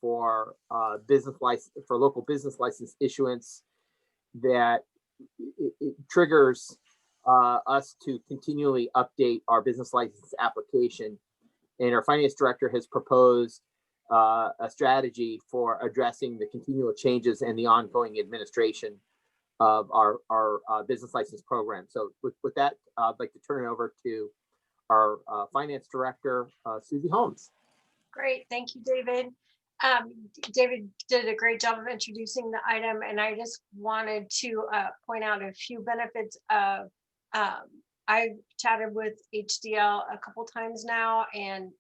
for business license for local business license issuance that it triggers us to continually update our business license application. And our finance director has proposed a strategy for addressing the continual changes and the ongoing administration of our business license program. So with that, I'd like to turn it over to our finance director, Susie Holmes. Great, thank you, David. David did a great job of introducing the item, and I just wanted to point out a few benefits of, I've chatted with HDL a couple times now, and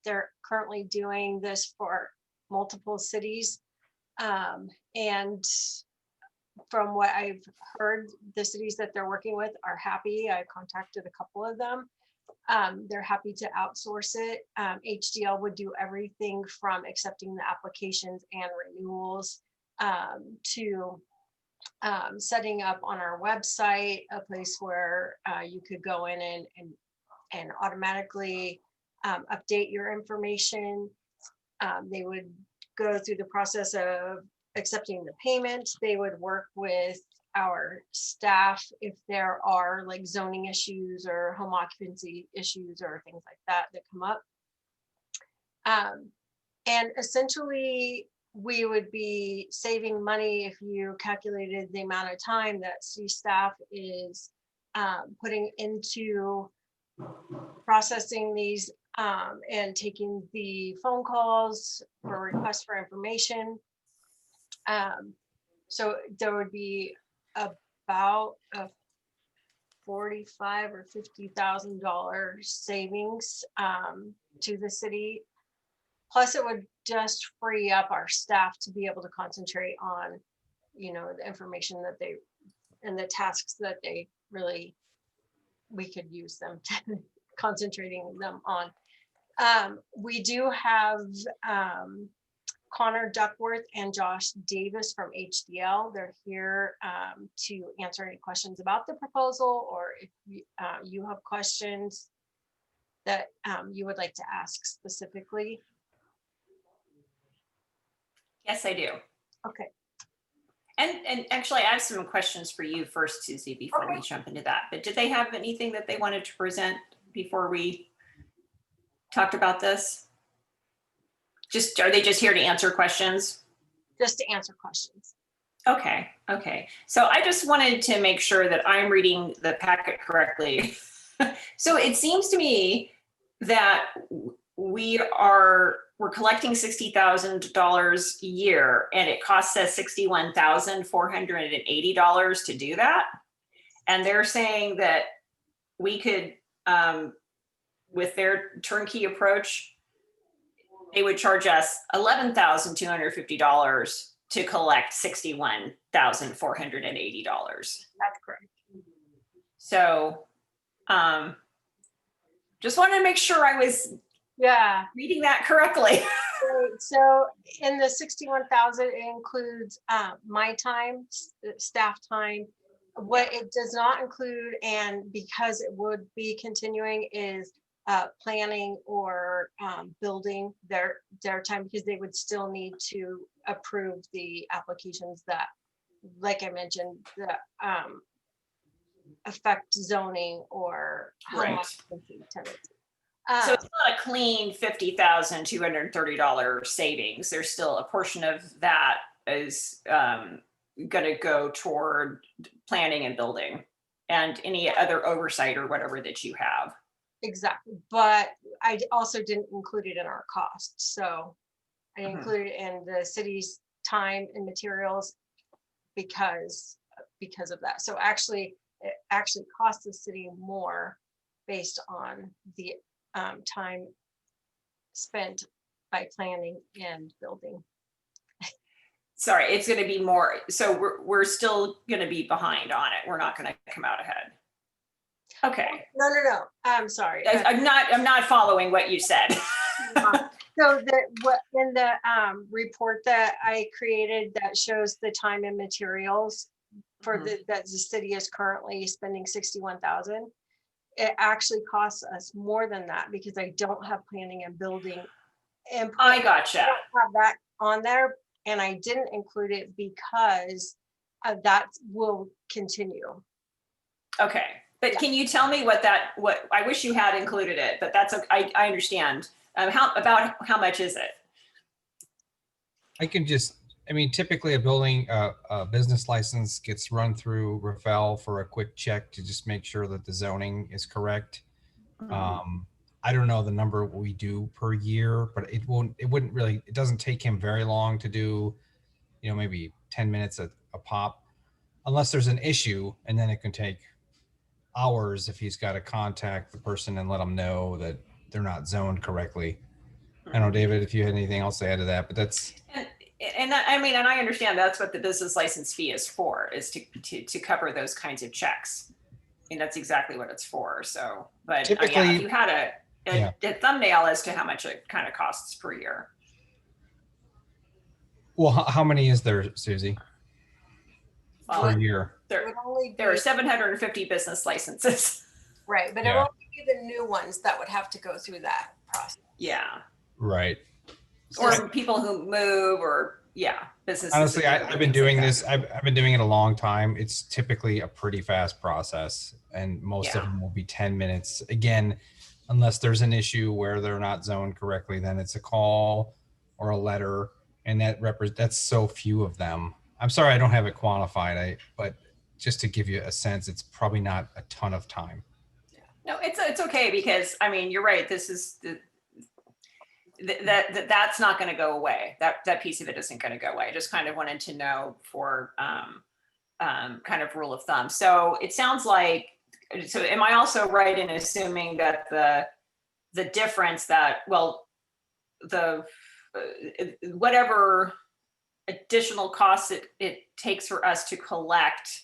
they're currently doing this for multiple cities. And from what I've heard, the cities that they're working with are happy. I contacted a couple of them. They're happy to outsource it. HDL would do everything from accepting the applications and renewals to setting up on our website a place where you could go in and automatically update your information. They would go through the process of accepting the payment. They would work with our staff if there are like zoning issues or home occupancy issues or things like that come up. And essentially, we would be saving money if you calculated the amount of time that city staff is putting into processing these and taking the phone calls for requests for information. So there would be about a $45,000 or $50,000 savings to the city. Plus, it would just free up our staff to be able to concentrate on, you know, the information that they and the tasks that they really we could use them to concentrating them on. We do have Connor Duckworth and Josh Davis from HDL. They're here to answer any questions about the proposal, or if you have questions that you would like to ask specifically. Yes, I do. Okay. And actually, I have some questions for you first, Susie, before we jump into that. But did they have anything that they wanted to present before we talked about this? Are they just here to answer questions? Just to answer questions. Okay. So I just wanted to make sure that I'm reading the packet correctly. So it seems to me that we're collecting $60,000 a year, and it costs us $61,480 to do that. And they're saying that we could, with their turnkey approach, they would charge us $11,250 to collect $61,480. That's correct. So just wanted to make sure I was reading that correctly. So in the 61,000, it includes my time, staff time. What it does not include, and because it would be continuing, is planning or building their time, because they would still need to approve the applications that, like I mentioned, that affect zoning or home occupancy tenants. So it's not a clean $50,230 savings. There's still a portion of that is going to go toward planning and building and any other oversight or whatever that you have. Exactly, but I also didn't include it in our costs. So I included it in the city's time and materials because of that. So actually, it actually costs the city more based on the time spent by planning and building. Sorry, it's going to be more. So we're still going to be behind on it. We're not going to come out ahead. Okay. No. I'm sorry. I'm not following what you said. So in the report that I created that shows the time and materials for that the city is currently spending 61,000. It actually costs us more than that because I don't have planning and building input. I gotcha. I don't have that on there, and I didn't include it because that will continue. Okay, but can you tell me what I wish you had included it, but that's, I understand. How much is it? I mean, typically a business license gets run through Ravel for a quick check to just make sure that the zoning is correct. I don't know the number we do per year, but it doesn't take him very long to do, maybe 10 minutes a pop, unless there's an issue, and then it can take hours if he's got to contact the person and let them know that they're not zoned correctly. I don't know, David, if you had anything else to add to that, but that's. And I understand that's what the business license fee is for, is to cover those kinds of checks. And that's exactly what it's for. So, but Typically, if you had a thumbnail as to how much it kind of costs per year. Well, how many is there, Susie? Per year? There are 750 business licenses. Right, but it will only be the new ones that would have to go through that process. Yeah. Right. Or people who move, or businesses. Honestly, I've been doing this. I've been doing it a long time. It's typically a pretty fast process, and most of them will be 10 minutes. Again, unless there's an issue where they're not zoned correctly, then it's a call or a letter, and that's so few of them. I'm sorry I don't have it quantified. But just to give you a sense, it's probably not a ton of time. No, it's okay, because I mean, you're right. This is that's not going to go away. That piece of it isn't going to go away. I just kind of wanted to know for kind of rule of thumb. So it sounds like, so am I also right in assuming that the difference that, the whatever additional costs it takes for us to collect,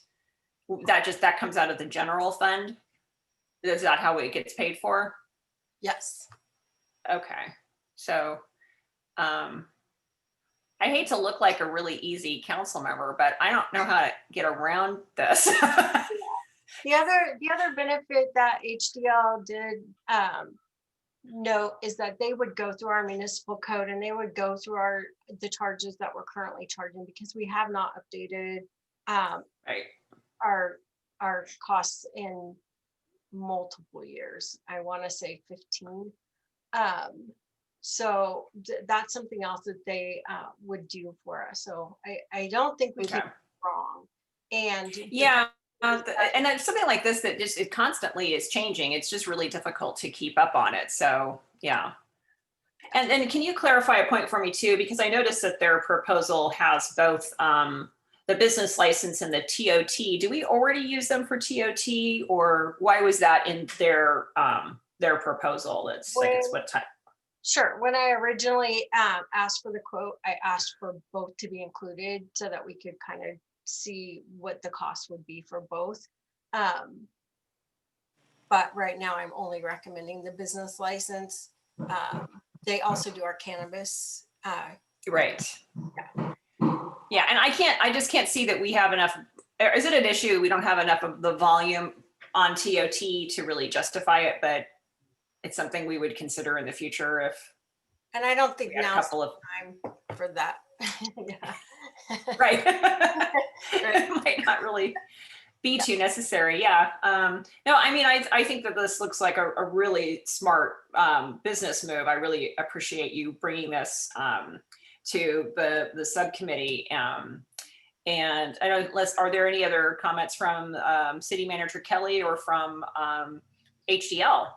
that comes out of the general fund? Is that how it gets paid for? Yes. Okay. So, I hate to look like a really easy council member, but I don't know how to get around this. The other benefit that HDL did note is that they would go through our municipal code, and they would go through the charges that we're currently charging, because we have not updated Right. our costs in multiple years. I want to say 15. So that's something else that they would do for us. So I don't think we can be wrong. And and then something like this that just, it constantly is changing. It's just really difficult to keep up on it. So yeah. And then can you clarify a point for me too? Because I noticed that their proposal has both the business license and the TOT. Do we already use them for TOT, or why was that in their proposal? It's what type? Sure. When I originally asked for the quote, I asked for both to be included so that we could kind of see what the cost would be for both. But right now I'm only recommending the business license. They also do our cannabis. Right. Yeah. And I just can't see that we have enough. Is it an issue? We don't have enough of the volume on TOT to really justify it, but it's something we would consider in the future if. And I don't think now's the time for that. Right. It might not really be too necessary. Yeah. No, I mean, I think that this looks like a really smart business move. I really appreciate you bringing this to the subcommittee. And I know, are there any other comments from City Manager Kelly or from HDL?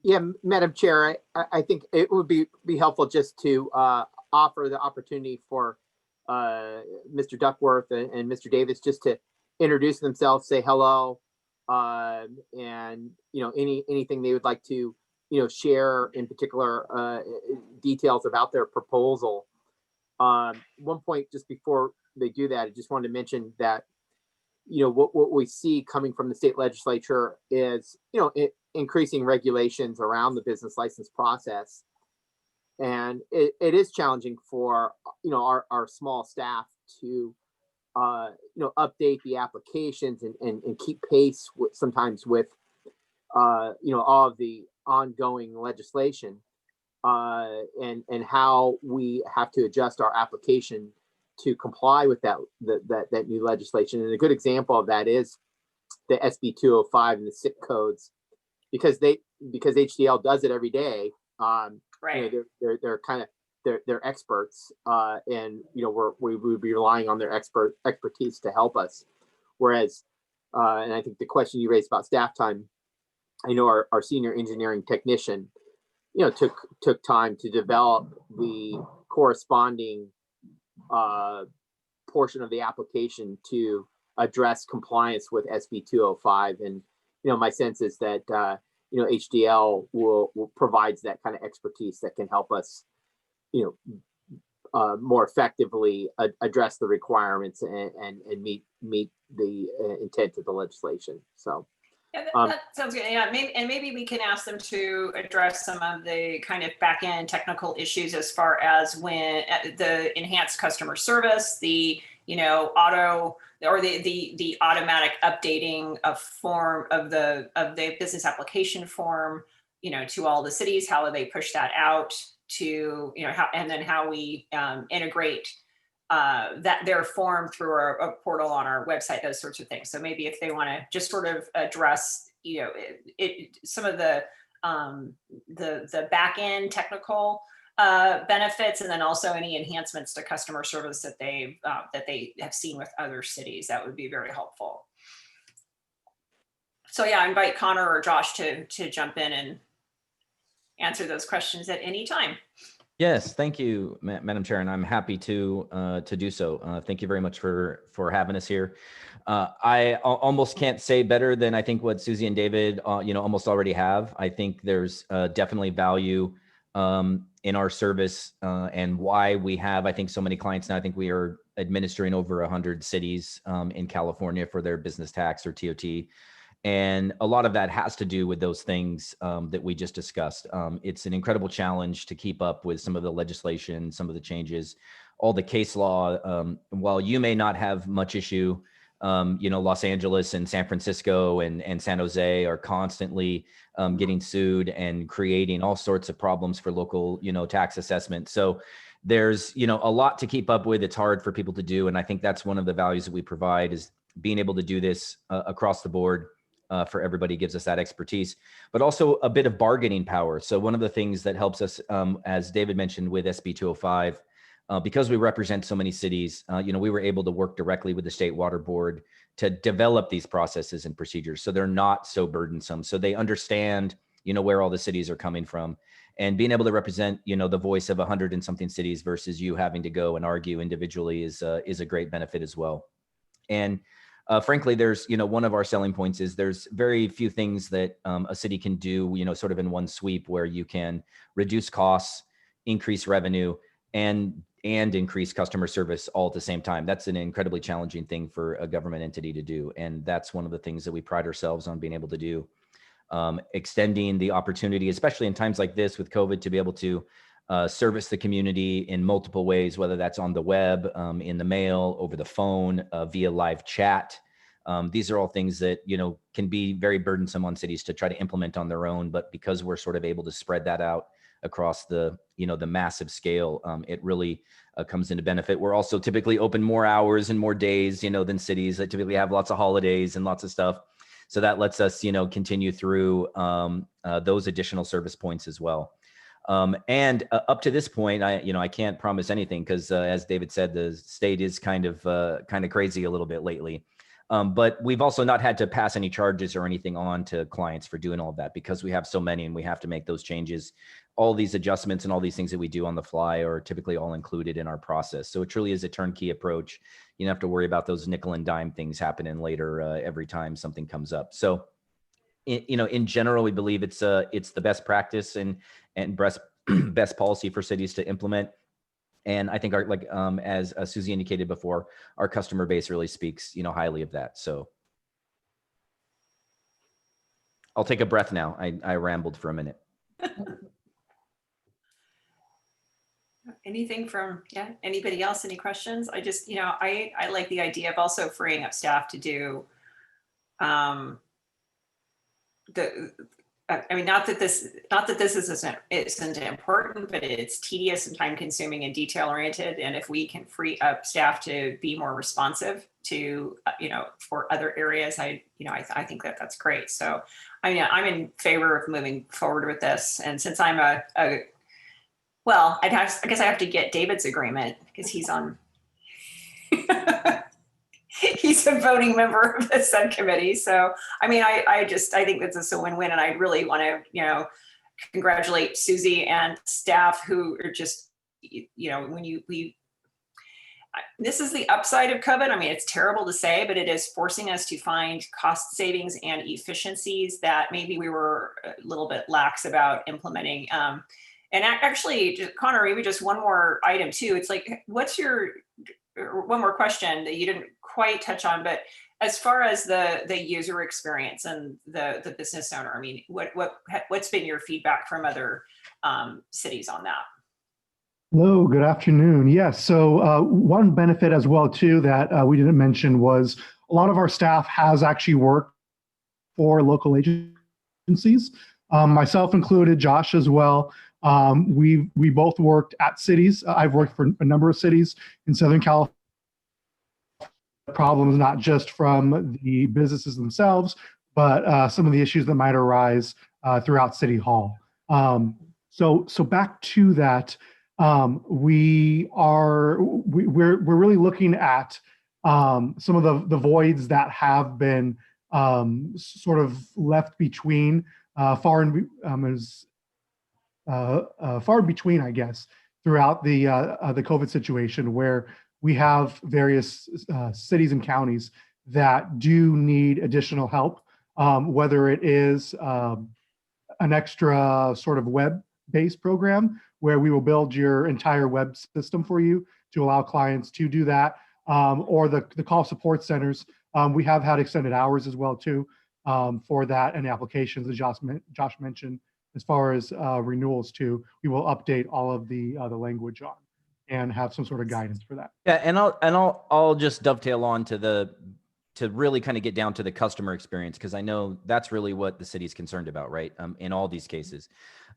Yeah, Madam Chair, I think it would be helpful just to offer the opportunity for Mr. Duckworth and Mr. Davis just to introduce themselves, say hello, and anything they would like to share in particular details about their proposal. One point just before they do that, I just wanted to mention that what we see coming from the state legislature is increasing regulations around the business license process, and it is challenging for our small staff to update the applications and keep pace sometimes with all of the ongoing legislation. and how we have to adjust our application to comply with that new legislation. And a good example of that is the SB 205 and the SIP codes, because HDL does it every day. Right. They're kind of they're experts, and we would be relying on their expertise to help us. Whereas, and I think the question you raised about staff time, I know our senior engineering technician, took time to develop the corresponding portion of the application to address compliance with SB 205. And my sense is that HDL will provides that kind of expertise that can help us more effectively address the requirements and meet the intent of the legislation. So yeah, that sounds good. Yeah, maybe we can ask them to address some of the kind of back end technical issues as far as when the enhanced customer service, the auto or the automatic updating of form of the business application form, to all the cities. How do they push that out to how we integrate that their form through a portal on our website, those sorts of things. So maybe if they want to just sort of address, some of the back end technical benefits, and then also any enhancements to customer service that they have seen with other cities, that would be very helpful. So yeah, I invite Connor or Josh to jump in and answer those questions at any time. Yes, thank you, Madam Chair, and I'm happy to do so. Thank you very much for having us here. I almost can't say better than I think what Susie and David, almost already have. I think there's definitely value in our service and why we have, I think, so many clients now. I think we are administering over 100 cities in California for their business tax or TOT. And a lot of that has to do with those things that we just discussed. It's an incredible challenge to keep up with some of the legislation, some of the changes, all the case law. While you may not have much issue, Los Angeles and San Francisco and San Jose are constantly getting sued and creating all sorts of problems for local, tax assessment. So there's, a lot to keep up with. It's hard for people to do. And I think that's one of the values that we provide, is being able to do this across the board. For everybody, gives us that expertise, but also a bit of bargaining power. So one of the things that helps us, as David mentioned with SB 205, because we represent so many cities, we were able to work directly with the State Water Board to develop these processes and procedures so they're not so burdensome. So they understand, where all the cities are coming from, and being able to represent, the voice of 100 and something cities versus you having to go and argue individually is a great benefit as well. And frankly, there's, one of our selling points is there's very few things that a city can do, sort of in one sweep, where you can reduce costs, increase revenue, and increase customer service all at the same time. That's an incredibly challenging thing for a government entity to do. And that's one of the things that we pride ourselves on being able to do. Extending the opportunity, especially in times like this with COVID, to be able to service the community in multiple ways, whether that's on the web, in the mail, over the phone, via live chat. These are all things that, can be very burdensome on cities to try to implement on their own. But because we're sort of able to spread that out across the, the massive scale, it really comes into benefit. We're also typically open more hours and more days, than cities that typically have lots of holidays and lots of stuff. So that lets us, continue through those additional service points as well. And up to this point, I can't promise anything because, as David said, the state is kind of crazy a little bit lately. But we've also not had to pass any charges or anything on to clients for doing all of that, because we have so many and we have to make those changes. All these adjustments and all these things that we do on the fly are typically all included in our process. So it truly is a turnkey approach. You don't have to worry about those nickel and dime things happening later every time something comes up. So in general, we believe it's the best practice and best policy for cities to implement. And I think as Susie indicated before, our customer base really speaks, highly of that. So I'll take a breath now. I rambled for a minute. Anything from anybody else? Any questions? I just, I like the idea of also freeing up staff to do I mean, not that this isn't important, but it's tedious and time consuming and detail oriented. And if we can free up staff to be more responsive to, for other areas, I think that that's great. So, I mean, I'm in favor of moving forward with this. And since I'm I guess I have to get David's agreement because he's on, he's a voting member of the subcommittee. So, I mean, I think this is a win-win, and I really want to, congratulate Susie and staff who are just, this is the upside of COVID. I mean, it's terrible to say, but it is forcing us to find cost savings and efficiencies that maybe we were a little bit lax about implementing. And actually, Connor, maybe just one more item too. It's like, one more question that you didn't quite touch on, but as far as the user experience and the business owner, I mean, what's been your feedback from other cities on that? Hello, good afternoon. Yes, so one benefit as well too that we didn't mention was a lot of our staff has actually worked for local agencies, myself included, Josh as well. We both worked at cities. I've worked for a number of cities in Southern California. Problems not just from the businesses themselves, but some of the issues that might arise throughout City Hall. So back to that. We're really looking at some of the voids that have been sort of left between far in between, I guess, throughout the COVID situation, where we have various cities and counties that do need additional help, whether it is an extra sort of web-based program where we will build your entire web system for you to allow clients to do that, or the call support centers. We have had extended hours as well too for that, and applications, as Josh mentioned, as far as renewals too. We will update all of the language on and have some sort of guidance for that. Yeah, and I'll just dovetail on to really kind of get down to the customer experience, because I know that's really what the city's concerned about, right? In all these cases.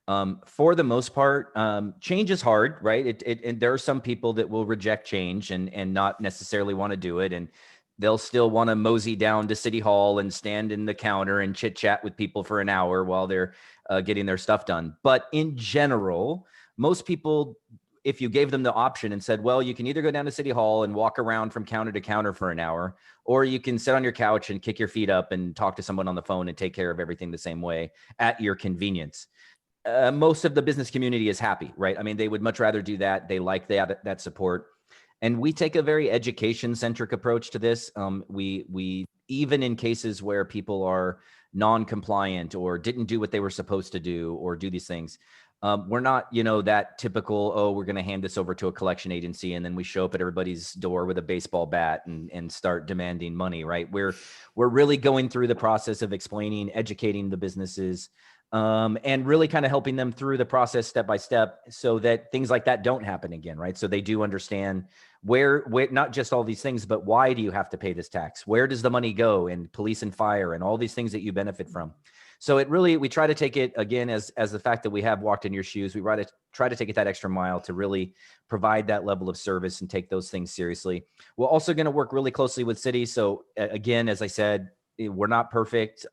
For the most part, change is hard, right? And there are some people that will reject change and not necessarily want to do it. And they'll still want to mosey down to City Hall and stand in the counter and chit chat with people for an hour while they're getting their stuff done. But in general, most people, if you gave them the option and said, well, you can either go down to City Hall and walk around from counter to counter for an hour, or you can sit on your couch and kick your feet up and talk to someone on the phone and take care of everything the same way at your convenience. Most of the business community is happy, right? I mean, they would much rather do that. They like that support. And we take a very education-centric approach to this. We even in cases where people are non-compliant or didn't do what they were supposed to do or do these things, we're not, that typical, oh, we're going to hand this over to a collection agency and then we show up at everybody's door with a baseball bat and start demanding money, right? We're really going through the process of explaining, educating the businesses, and really kind of helping them through the process step by step so that things like that don't happen again, right? So they do understand where not just all these things, but why do you have to pay this tax? Where does the money go in police and fire and all these things that you benefit from? So we try to take it again as the fact that we have walked in your shoes. We try to take it that extra mile to really provide that level of service and take those things seriously. We're also going to work really closely with cities. So again, as I said, we're not perfect.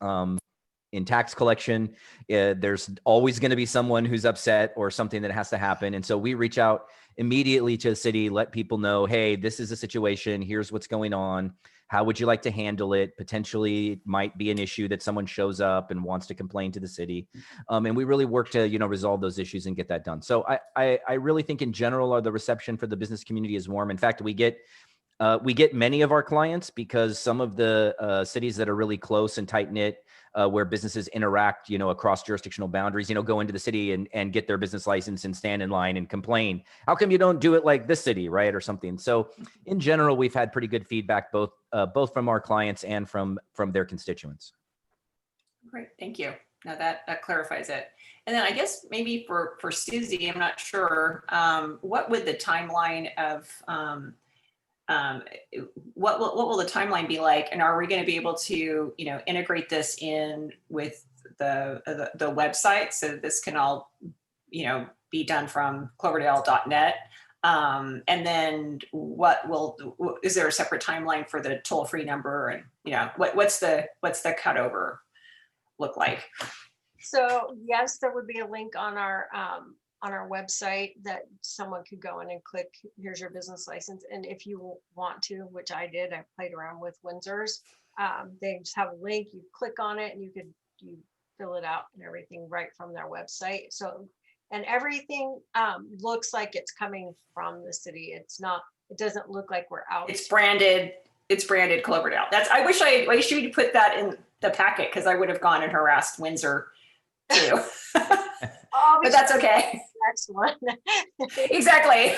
In tax collection, there's always going to be someone who's upset or something that has to happen. And so we reach out immediately to the city, let people know, hey, this is a situation. Here's what's going on. How would you like to handle it? Potentially it might be an issue that someone shows up and wants to complain to the city. And we really work to, resolve those issues and get that done. So I really think in general, the reception for the business community is warm. In fact, we get many of our clients because some of the cities that are really close and tight knit, where businesses interact, across jurisdictional boundaries, go into the city and get their business license and stand in line and complain. How come you don't do it like this city, right? Or something. So in general, we've had pretty good feedback, both from our clients and from their constituents. Great, thank you. Now that clarifies it. And then I guess maybe for Susie, I'm not sure, what would the timeline of, what will the timeline be like? And are we going to be able to, integrate this in with the website, so that this can all, be done from cloverdale.net. And then is there a separate timeline for the toll-free number, and what's the cutover look like? So yes, there would be a link on our website that someone could go in and click, here's your business license. And if you want to, which I did, I played around with Windsor's, they just have a link, you click on it and you fill it out and everything right from their website. So, and everything looks like it's coming from the city. It doesn't look like we're out. It's branded Cloverdale. I wish you'd put that in the packet, because I would have gone and harassed Windsor too. But that's okay. Next one. Exactly.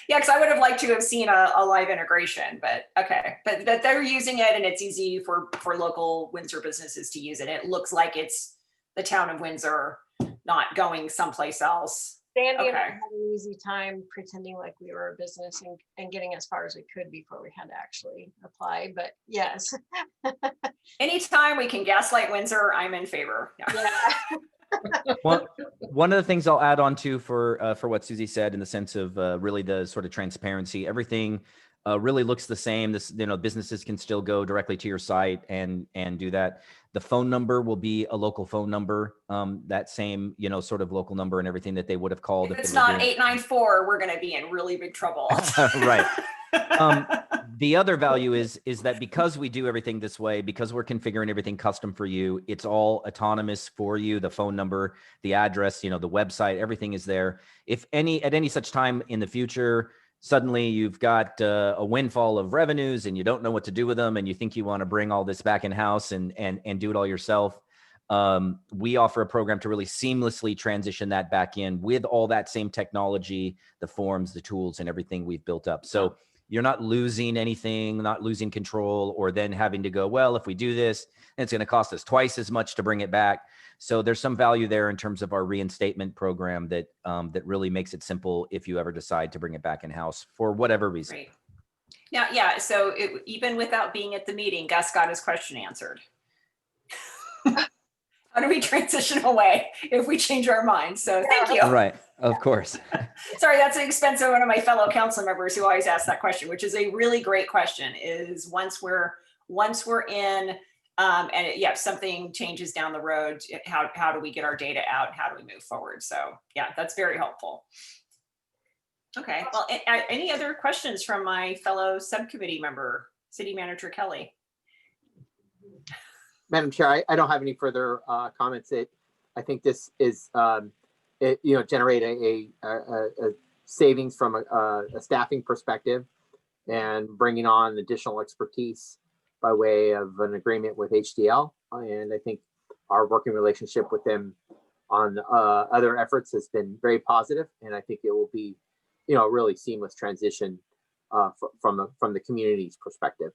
Yeah, because I would have liked to have seen a live integration, but okay. But they're using it, and it's easy for local Windsor businesses to use it. It looks like it's the town of Windsor, not going someplace else. Sandy and I Okay. had an easy time pretending like we were a business and getting as far as we could before we had to actually apply. But yes. Anytime we can gaslight Windsor, I'm in favor. Yeah. Yeah. Well, one of the things I'll add on to for what Susie said, in the sense of really the sort of transparency, everything really looks the same. Businesses can still go directly to your site and do that. The phone number will be a local phone number, that same, sort of local number and everything that they would have called. If it's they were not doing- 894, we're going to be in really big trouble. Right. The other value is that because we do everything this way, because we're configuring everything custom for you, it's all autonomous for you. The phone number, the address, the website, everything is there. If at any such time in the future, suddenly you've got a windfall of revenues and you don't know what to do with them, and you think you want to bring all this back in house and do it all yourself, we offer a program to really seamlessly transition that back in with all that same technology, the forms, the tools, and everything we've built up. So you're not losing anything, not losing control, or then having to go, well, if we do this, it's going to cost us twice as much to bring it back. So there's some value there in terms of our reinstatement program that really makes it simple if you ever decide to bring it back in house for whatever reason. Great. Now, yeah, so even without being at the meeting, Gus got his question answered. How do we transition away if we change our minds? So thank you. Right, of course. Sorry, that's the expense of one of my fellow council members who always asks that question, which is a really great question, is once we're in, if something changes down the road, how do we get our data out? How do we move forward? So yeah, that's very helpful. Okay, well, any other questions from my fellow subcommittee member, City Manager Kelly? Madam Chair, I don't have any further comments. I think this is, generate a savings from a staffing perspective, and bringing on additional expertise by way of an agreement with HDL. And I think our working relationship with them on other efforts has been very positive, and I think it will be, a really seamless transition from the community's perspective.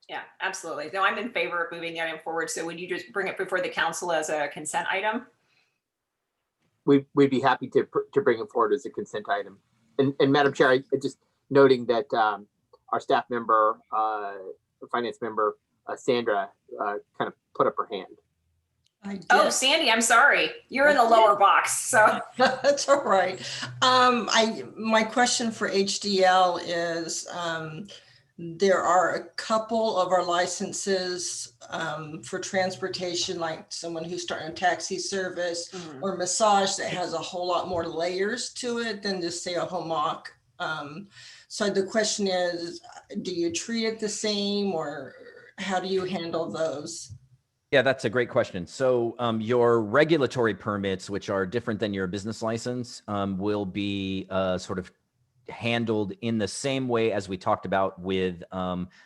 Yeah, absolutely. No, I'm in favor of moving the item forward. So would you just bring it before the council as a consent item? We'd be happy to bring it forward as a consent item. And Madam Chair, I just noting that our staff member, finance member, Sandra, kind of put up her hand. Oh, Sandy, I'm sorry. You're in the lower box, so. That's all right. My question for HDL is, there are a couple of our licenses for transportation, like someone who's starting a taxi service or massage, that has a whole lot more layers to it than just say a home mock. So the question is, do you treat it the same, or how do you handle those? Yeah, that's a great question. So your regulatory permits, which are different than your business license, will be sort of handled in the same way as we talked about with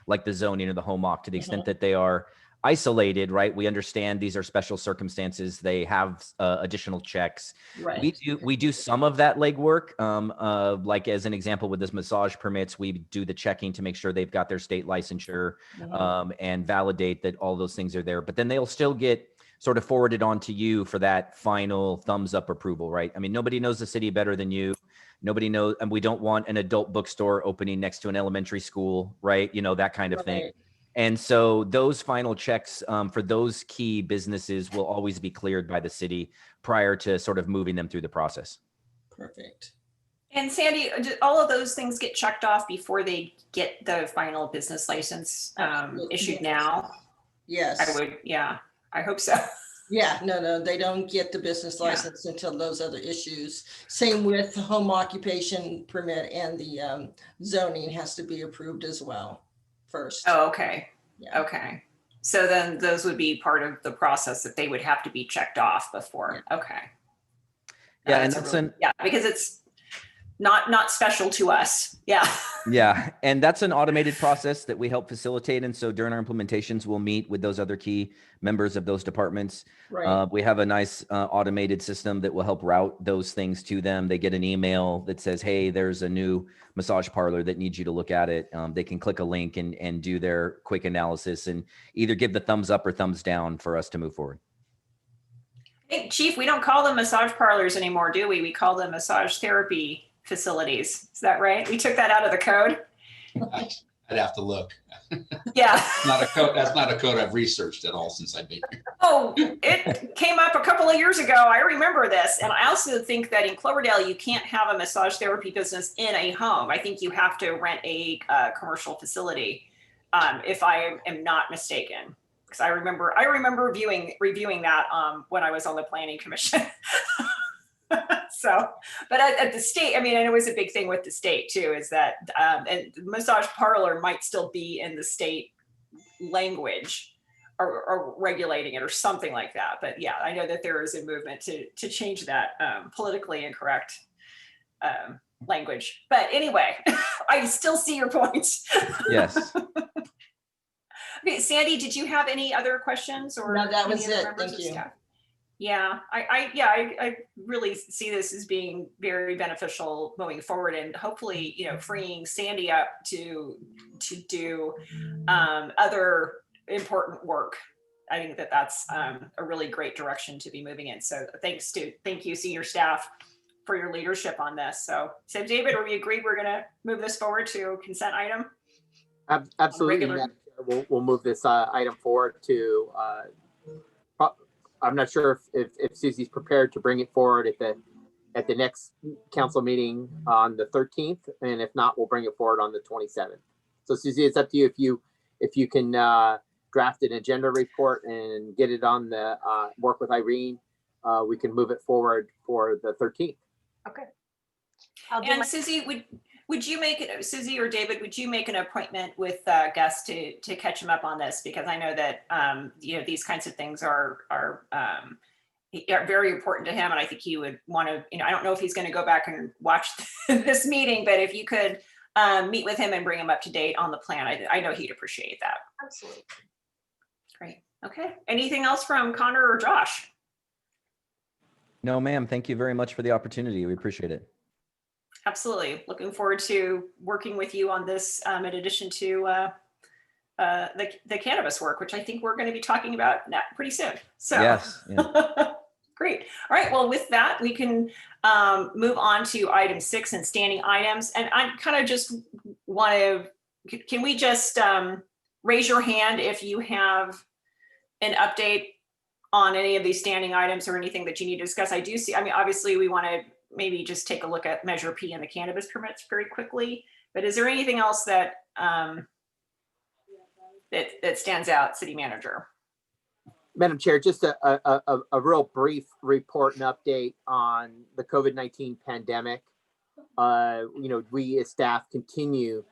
like the zoning or the home occ, to the extent that they are isolated, right? We understand these are special circumstances. They have additional checks. Right. We do some of that legwork. Like as an example, with this massage permits, we do the checking to make sure they've got their state licensure and validate that all those things are there. But then they'll still get sort of forwarded on to you for that final thumbs up approval, right? I mean, nobody knows the city better than you. Nobody knows, and we don't want an adult bookstore opening next to an elementary school, right? That kind of thing. And so those final checks for those key businesses will always be cleared by the city prior to sort of moving them through the process. Perfect. And Sandy, do all of those things get checked off before they get the final business license issued now? Yes. I would, yeah, I hope so. Yeah, no, they don't get the business license until those other issues. Same with the home occupation permit, and the zoning has to be approved as well first. Oh, okay. Yeah. Okay. So then those would be part of the process that they would have to be checked off before. Okay. Yeah, and that's yeah, because it's not special to us. Yeah. Yeah, and that's an automated process that we help facilitate. And so during our implementations, we'll meet with those other key members of those departments. Right. We have a nice automated system that will help route those things to them. They get an email that says, hey, there's a new massage parlor that needs you to look at it. They can click a link and do their quick analysis and either give the thumbs up or thumbs down for us to move forward. Hey, Chief, we don't call them massage parlors anymore, do we? We call them massage therapy facilities. Is that right? We took that out of the code. I'd have to look. Yeah. Not a code. That's not a code I've researched at all since I've been here. Oh, it came up a couple of years ago. I remember this. And I also think that in Cloverdale, you can't have a massage therapy business in a home. I think you have to rent a commercial facility, if I am not mistaken. Because I remember reviewing that when I was on the planning commission. So, but at the state, I mean, and it was a big thing with the state too, is that and the massage parlor might still be in the state language or regulating it or something like that. But yeah, I know that there is a movement to change that politically incorrect language. But anyway, I still see your points. Yes. Okay, Sandy, did you have any other questions or? No, that was any other it. members Thank of you. staff? Yeah, I really see this as being very beneficial moving forward, and hopefully, freeing Sandy up to do other important work. I think that that's a really great direction to be moving in. So thank you, senior staff, for your leadership on this. So David, are we agreed we're going to move this forward to consent item? Absolutely. Madam Chair. We'll move this item forward to. I'm not sure if Susie's prepared to bring it forward at the next council meeting on the 13th, and if not, we'll bring it forward on the 27th. So Susie, it's up to you if you can draft an agenda report and get it on the work with Irene. We can move it forward for the 13th. Okay. And Susie, would you make it, Susie or David, would you make an appointment with Gus to catch him up on this? Because I know that, these kinds of things are very important to him. And I think he would want to, I don't know if he's going to go back and watch this meeting, but if you could meet with him and bring him up to date on the plan, I know he'd appreciate that. Absolutely. Great. Okay. Anything else from Connor or Josh? No, ma'am. Thank you very much for the opportunity. We appreciate it. Absolutely. Looking forward to working with you on this in addition to the cannabis work, which I think we're going to be talking about pretty soon. So yes. Yeah. Great. All right. Well, with that, we can move on to item 6 and standing items. And I kind of just want to, can we just raise your hand if you have an update on any of these standing items or anything that you need to discuss? I do see, obviously we want to maybe just take a look at Measure P and the cannabis permits very quickly, but is there anything else that that stands out, City Manager? Madam Chair, just a real brief report and update on the COVID-19 pandemic. We as staff continue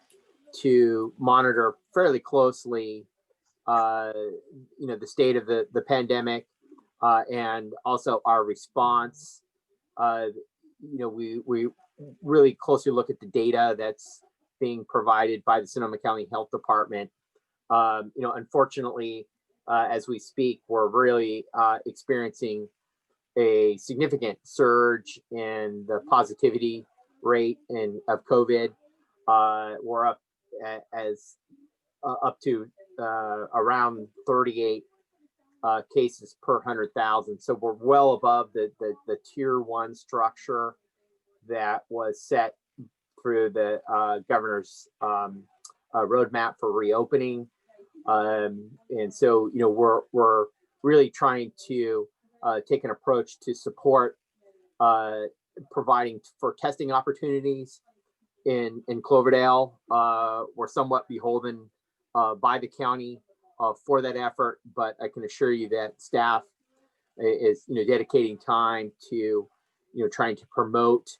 to monitor fairly closely, the state of the pandemic and also our response. We really closely look at the data that's being provided by the Sonoma County Health Department. Unfortunately, as we speak, we're really experiencing a significant surge in the positivity rate of COVID. We're up to around 38 cases per 100,000. So we're well above the tier 1 structure that was set through the governor's roadmap for reopening. And so, we're really trying to take an approach to support providing for testing opportunities in Cloverdale. We're somewhat beholden by the county for that effort, but I can assure you that staff is dedicating time to trying to promote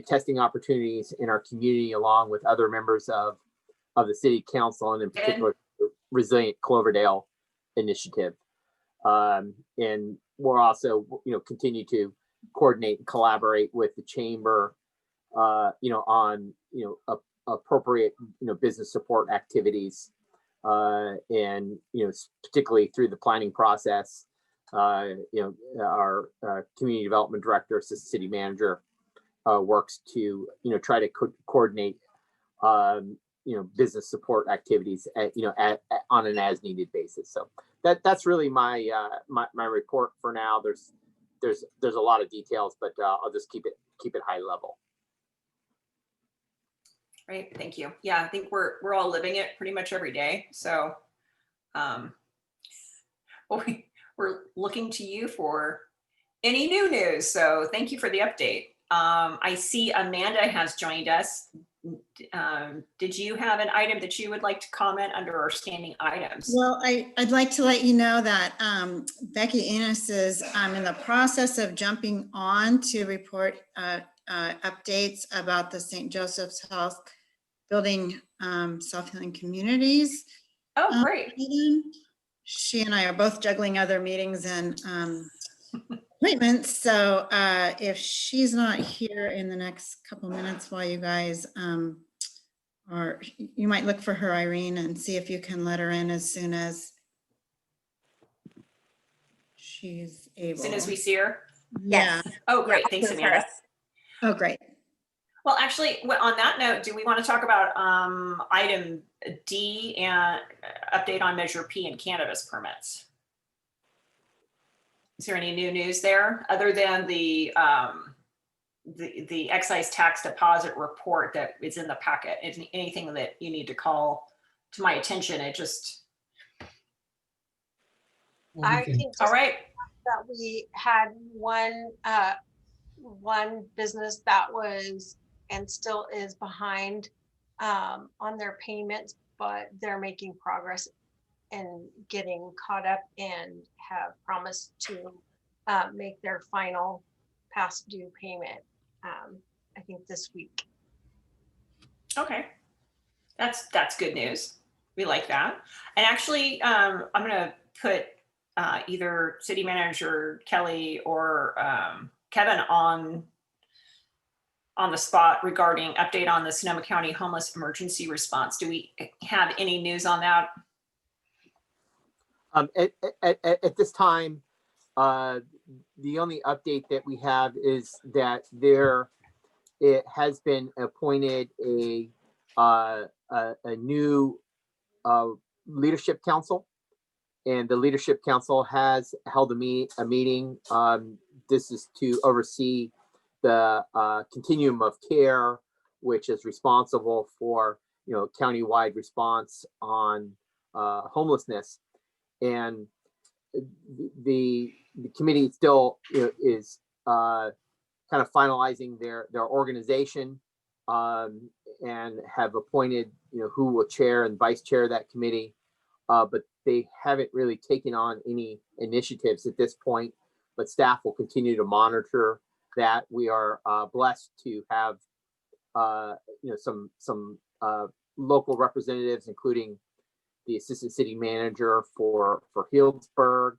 testing opportunities in our community, along with other members of the city council, and in particular the Resilient Cloverdale initiative. And we're also continue to coordinate and collaborate with the chamber on appropriate business support activities, and particularly through the planning process. Our community development director, assistant city manager, works to try to coordinate business support activities on an as needed basis. So that's really my report for now. There's a lot of details, but I'll just keep it high level. Great, thank you. Yeah, I think we're all living it pretty much every day. So we're looking to you for any new news. So thank you for the update. I see Amanda has joined us. Did you have an item that you would like to comment under our standing items? Well, I'd like to let you know that Becky Enos is in the process of jumping on to report updates about the St. Joseph's Health Building Self-Healing Communities. Oh, great. She and I are both juggling other meetings and appointments. So if she's not here in the next couple minutes while you guys or you might look for her, Irene, and see if you can let her in as soon as she's able. As soon as we see her? Yeah. Oh, great. Thanks, Amanda. Oh, great. Well, actually, on that note, do we want to talk about item D and update on Measure P and cannabis permits? Is there any new news there other than the excise tax deposit report that is in the packet? Is anything that you need to call to my attention? It just. I think all right. that we had one business that was and still is behind on their payments, but they're making progress and getting caught up and have promised to make their final past due payment, I think this week. Okay, that's good news. We like that. And actually, I'm going to put either City Manager Kelly or Kevin on the spot regarding update on the Sonoma County homeless emergency response. Do we have any news on that? At this time, the only update that we have is that it has been appointed a new leadership council, and the leadership council has held a meeting. This is to oversee the continuum of care, which is responsible for countywide response on homelessness. And the committee still is kind of finalizing their organization, and have appointed who will chair and vice chair that committee, but they haven't really taken on any initiatives at this point. But staff will continue to monitor that. We are blessed to have some local representatives, including the assistant city manager for Healdsburg,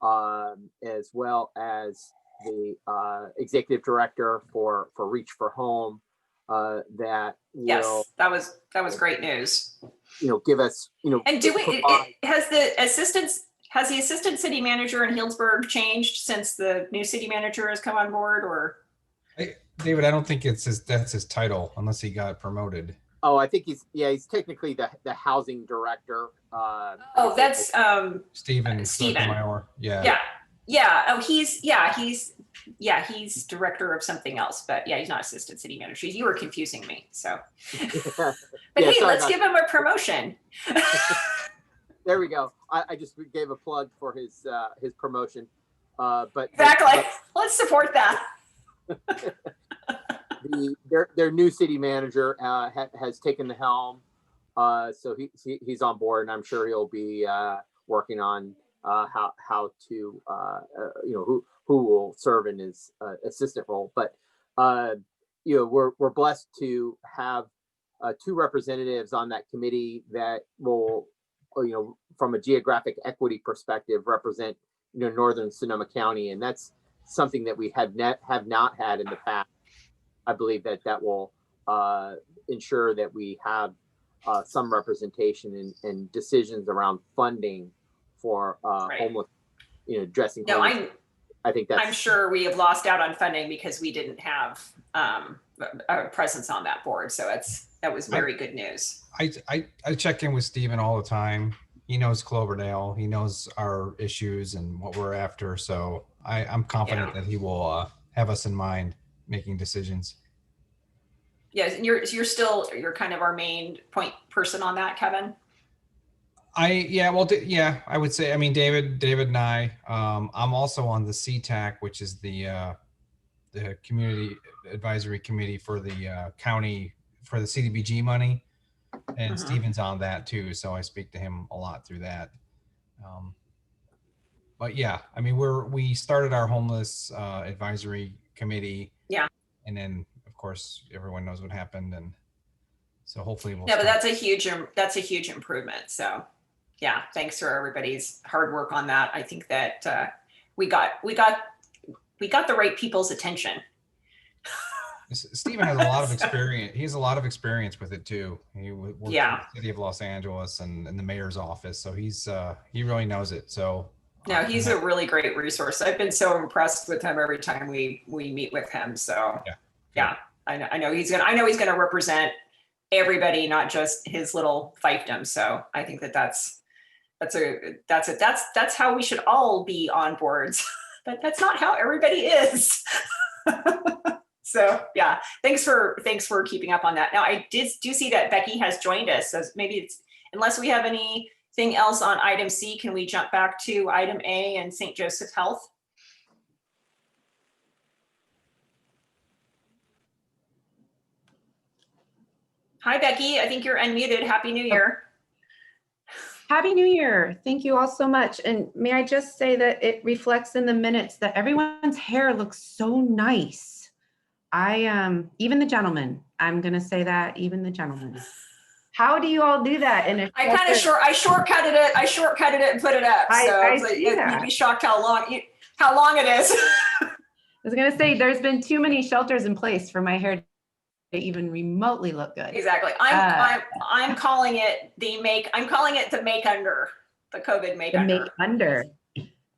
as well as the executive director for Reach for Home, that Yes, will, that was great news. give us, And do we provide- has the assistant city manager in Healdsburg changed since the new city manager has come on board, or? David, I don't think that's his title unless he got promoted. Oh, I think he's technically the housing director. Oh, that's Stephen Stephen. Sotomayor. Yeah. Yeah. Oh, he's yeah, he's director of something else, but yeah, he's not assistant city manager. You were confusing me, so. But Yeah, hey, sorry let's about give him a promotion. There we go. I just gave a plug for his promotion. But Exactly. Let's support that. their new city manager has taken the helm, so he's on board, and I'm sure he'll be working on how to who will serve in his assistant role. But we're blessed to have two representatives on that committee that will, from a geographic equity perspective, represent northern Sonoma County, and that's something that we have not had in the past. I believe that will ensure that we have some representation and decisions around funding for Right. homeless, addressing No, homeless. I think that's. I'm sure we have lost out on funding because we didn't have a presence on that board. So that was very good news. I check in with Stephen all the time. He knows Cloverdale. He knows our issues and what we're after. So I'm confident that he will have us in mind making decisions. Yes, and you're kind of our main point person on that, Kevin. I would say, I mean, David and I, I'm also on the CTAC, which is the community advisory committee for the county for the CDBG money. And Stephen's on that too. So I speak to him a lot through that. But yeah, I mean, we started our homeless advisory committee. Yeah. And then of course, everyone knows what happened. And so hopefully we'll. Yeah, but that's a huge improvement. So yeah, thanks for everybody's hard work on that. I think that we got the right people's attention. Stephen has a lot of experience. He has a lot of experience with it too. He worked in the city of Los Angeles and in the mayor's office. So he really knows it. So no, he's a really great resource. I've been so impressed with him every time we meet with him. So yeah, I know he's gonna represent everybody, not just his little fiefdom. So I think that's how we should all be on boards. But that's not how everybody is. So yeah, thanks for keeping up on that. Now I do see that Becky has joined us. So maybe it's, unless we have anything else on item C, can we jump back to item A and St. Joseph Health? Hi, Becky. I think you're unmuted. Happy New Year. Happy New Year. Thank you all so much. And may I just say that it reflects in the minutes that everyone's hair looks so nice. Even the gentlemen, I'm going to say that, even the gentlemen. How do you all do that? And I shortcutted it and put it up. You'd be shocked how long it is. I was going to say, there's been too many shelters in place for my hair to even remotely look good. Exactly. I'm calling it the make under, the COVID make under. Make under.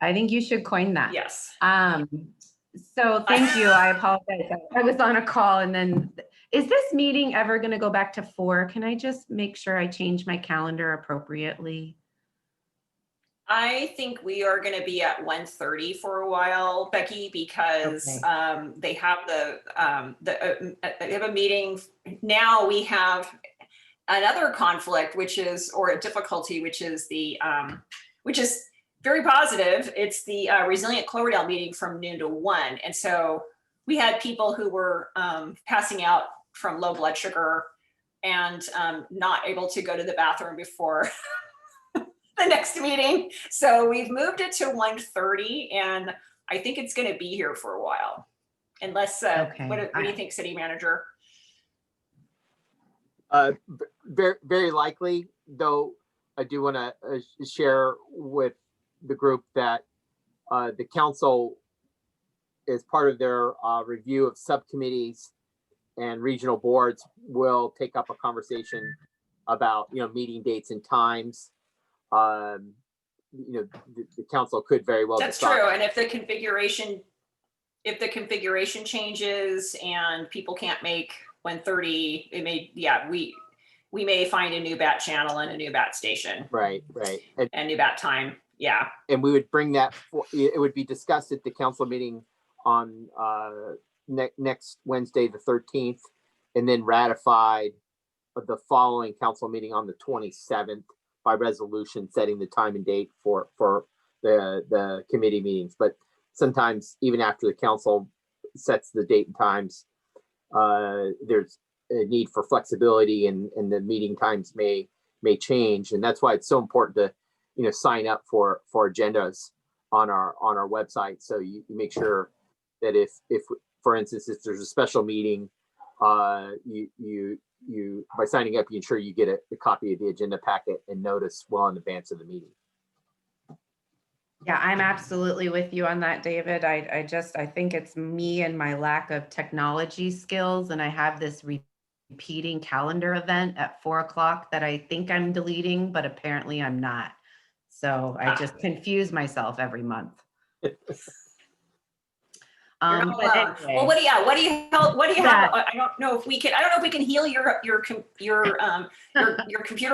I think you should coin that. Yes. So thank you. I apologize. I was on a call, and then is this meeting ever going to go back to 4? Can I just make sure I change my calendar appropriately? I think we are going to be at 1:30 for a while, Becky, because they have they have a meeting. Now we have another conflict, or a difficulty, which is very positive. It's the Resilient Cloverdale meeting from noon to 1. And so we had people who were passing out from low blood sugar and not able to go to the bathroom before the next meeting. So we've moved it to 1:30, and I think it's going to be here for a while. Unless, what do you think, City Manager? Very, very likely, though. I do want to share with the group that the council, as part of their review of subcommittees and regional boards, will take up a conversation about meeting dates and times. The council could very well. That's true. And if the configuration changes and people can't make 1:30, it may, we may find a new bat channel and a new bat station. Right. And new bat time. Yeah. And we would bring that it would be discussed at the council meeting on next Wednesday, the 13th, and then ratified the following council meeting on the 27th by resolution, setting the time and date for the committee meetings. But sometimes even after the council sets the date and times, there's a need for flexibility, and the meeting times may change. And that's why it's so important to, you know, sign up for agendas on our website. So you make sure that if for instance, if there's a special meeting, you by signing up, you ensure you get a copy of the agenda packet and notice well in advance of the meeting. Yeah, I'm absolutely with you on that, David. I think it's me and my lack of technology skills, and I have this repeating calendar event at 4 o'clock that I think I'm deleting, but apparently I'm not. So I just confuse myself every month. You're not But alone. anyway. Well, what do you have? Yeah. I don't know if we can heal your computer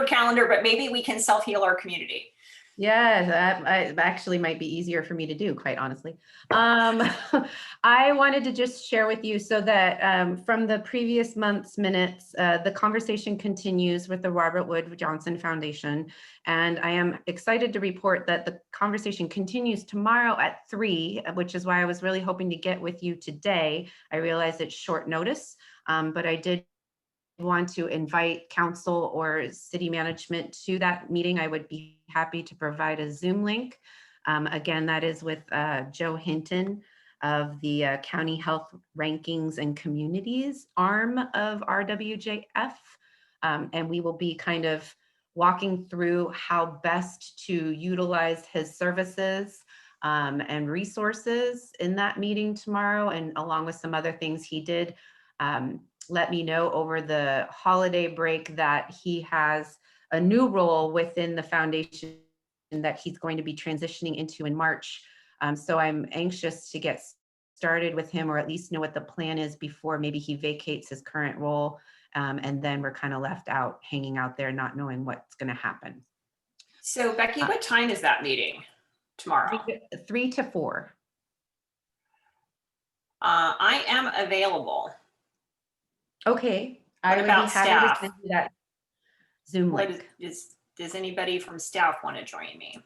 calendar, but maybe we can self-heal our community. Yeah, that actually might be easier for me to do, quite honestly. I wanted to just share with you so that from the previous month's minutes, the conversation continues with the Robert Wood Johnson Foundation. And I am excited to report that the conversation continues tomorrow at 3, which is why I was really hoping to get with you today. I realize it's short notice, but I did want to invite council or city management to that meeting. I would be happy to provide a Zoom link. Again, that is with Joe Hinton of the County Health Rankings and Communities arm of RWJF. And we will be kind of walking through how best to utilize his services and resources in that meeting tomorrow, and along with some other things he did. Let me know over the holiday break that he has a new role within the foundation that he's going to be transitioning into in March. So I'm anxious to get started with him, or at least know what the plan is before maybe he vacates his current role. And then we're kind of left out, hanging out there, not knowing what's going to happen. So Becky, what time is that meeting tomorrow? 3 to 4. I am available. Okay. What I would about be happy staff? to send you that Zoom link. Does anybody from staff want to join me?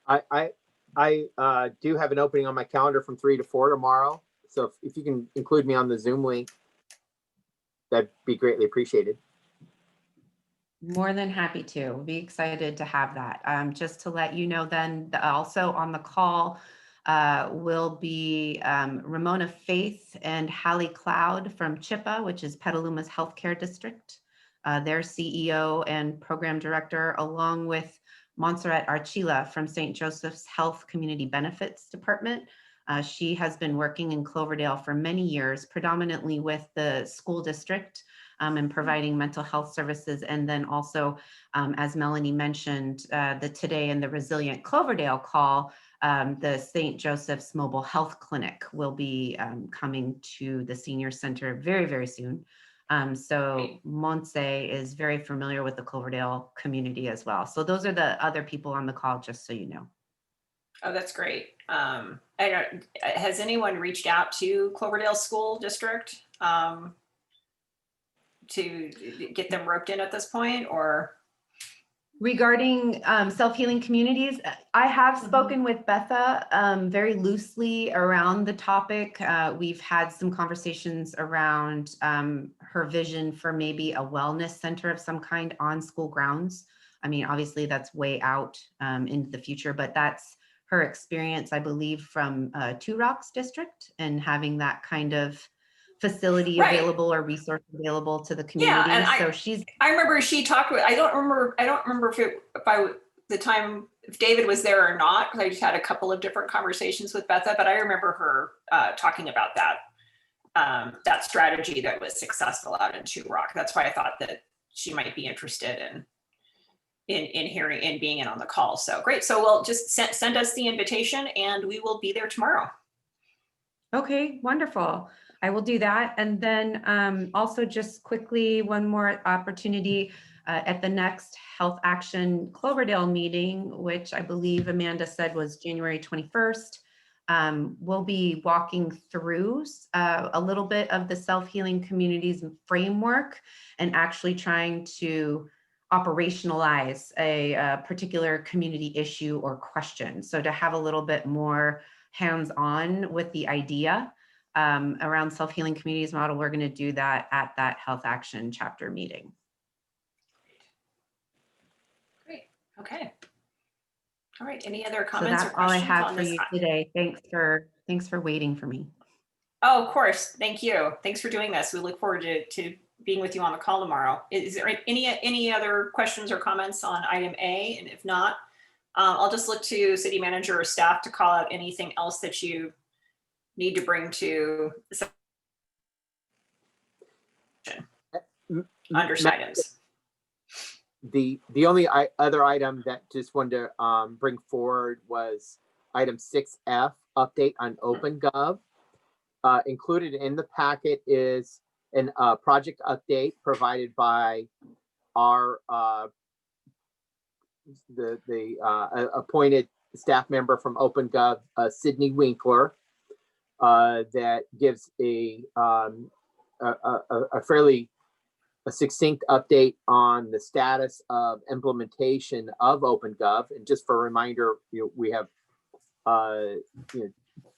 I do have an opening on my calendar from 3 to 4 tomorrow. So if you can include me on the Zoom link, that'd be greatly appreciated. More than happy to. Be excited to have that. Just to let you know then, also on the call will be Ramona Faith and Hallie Cloud from CHIPA, which is Petaluma's healthcare district, their CEO and program director, along with Montserrat Archila from St. Joseph's Health Community Benefits Department. She has been working in Cloverdale for many years, predominantly with the school district and providing mental health services. And then also, as Melanie mentioned, the Today and the Resilient Cloverdale call, the St. Joseph's Mobile Health Clinic will be coming to the senior center very, very soon. So Montse is very familiar with the Cloverdale community as well. So those are the other people on the call, just so you know. Oh, that's great. Has anyone reached out to Cloverdale School District to get them roped in at this point, or? Regarding self-healing communities, I have spoken with Betha very loosely around the topic. We've had some conversations around her vision for maybe a wellness center of some kind on school grounds. I mean, obviously that's way out into the future, but that's her experience, I believe, from Two Rocks District, and having that kind of facility available or resource available to the community. Yeah, and so I remember she talked with, I don't remember if David was there or not, because I just had a couple of different conversations with Betha, but I remember her talking about that strategy that was successful out in Two Rock. That's why I thought that she might be interested in hearing and being in on the call. So great. So we'll just send us the invitation and we will be there tomorrow. Okay, wonderful. I will do that. And then also just quickly, one more opportunity at the next Health Action Cloverdale meeting, which I believe Amanda said was January 21st. we'll be walking through a little bit of the self-healing communities framework and actually trying to operationalize a particular community issue or question. So to have a little bit more hands-on with the idea around self-healing communities model, we're going to do that at that Health Action chapter meeting. Great. Okay. All right. Any other So comments or that's all I questions have on for this? you today. Thanks for waiting for me. Oh, of course. Thank you. Thanks for doing this. We look forward to being with you on the call tomorrow. Is there any other questions or comments on item A? And if not, I'll just look to city manager or staff to call out anything else that you need to bring to the session under items. The only other item that just wanted to bring forward was item 6F, update on OpenGov. Included in the packet is a project update provided by our appointed staff member from OpenGov, Sydney Winkler, that gives a fairly succinct update on the status of implementation of OpenGov. And just for a reminder, we have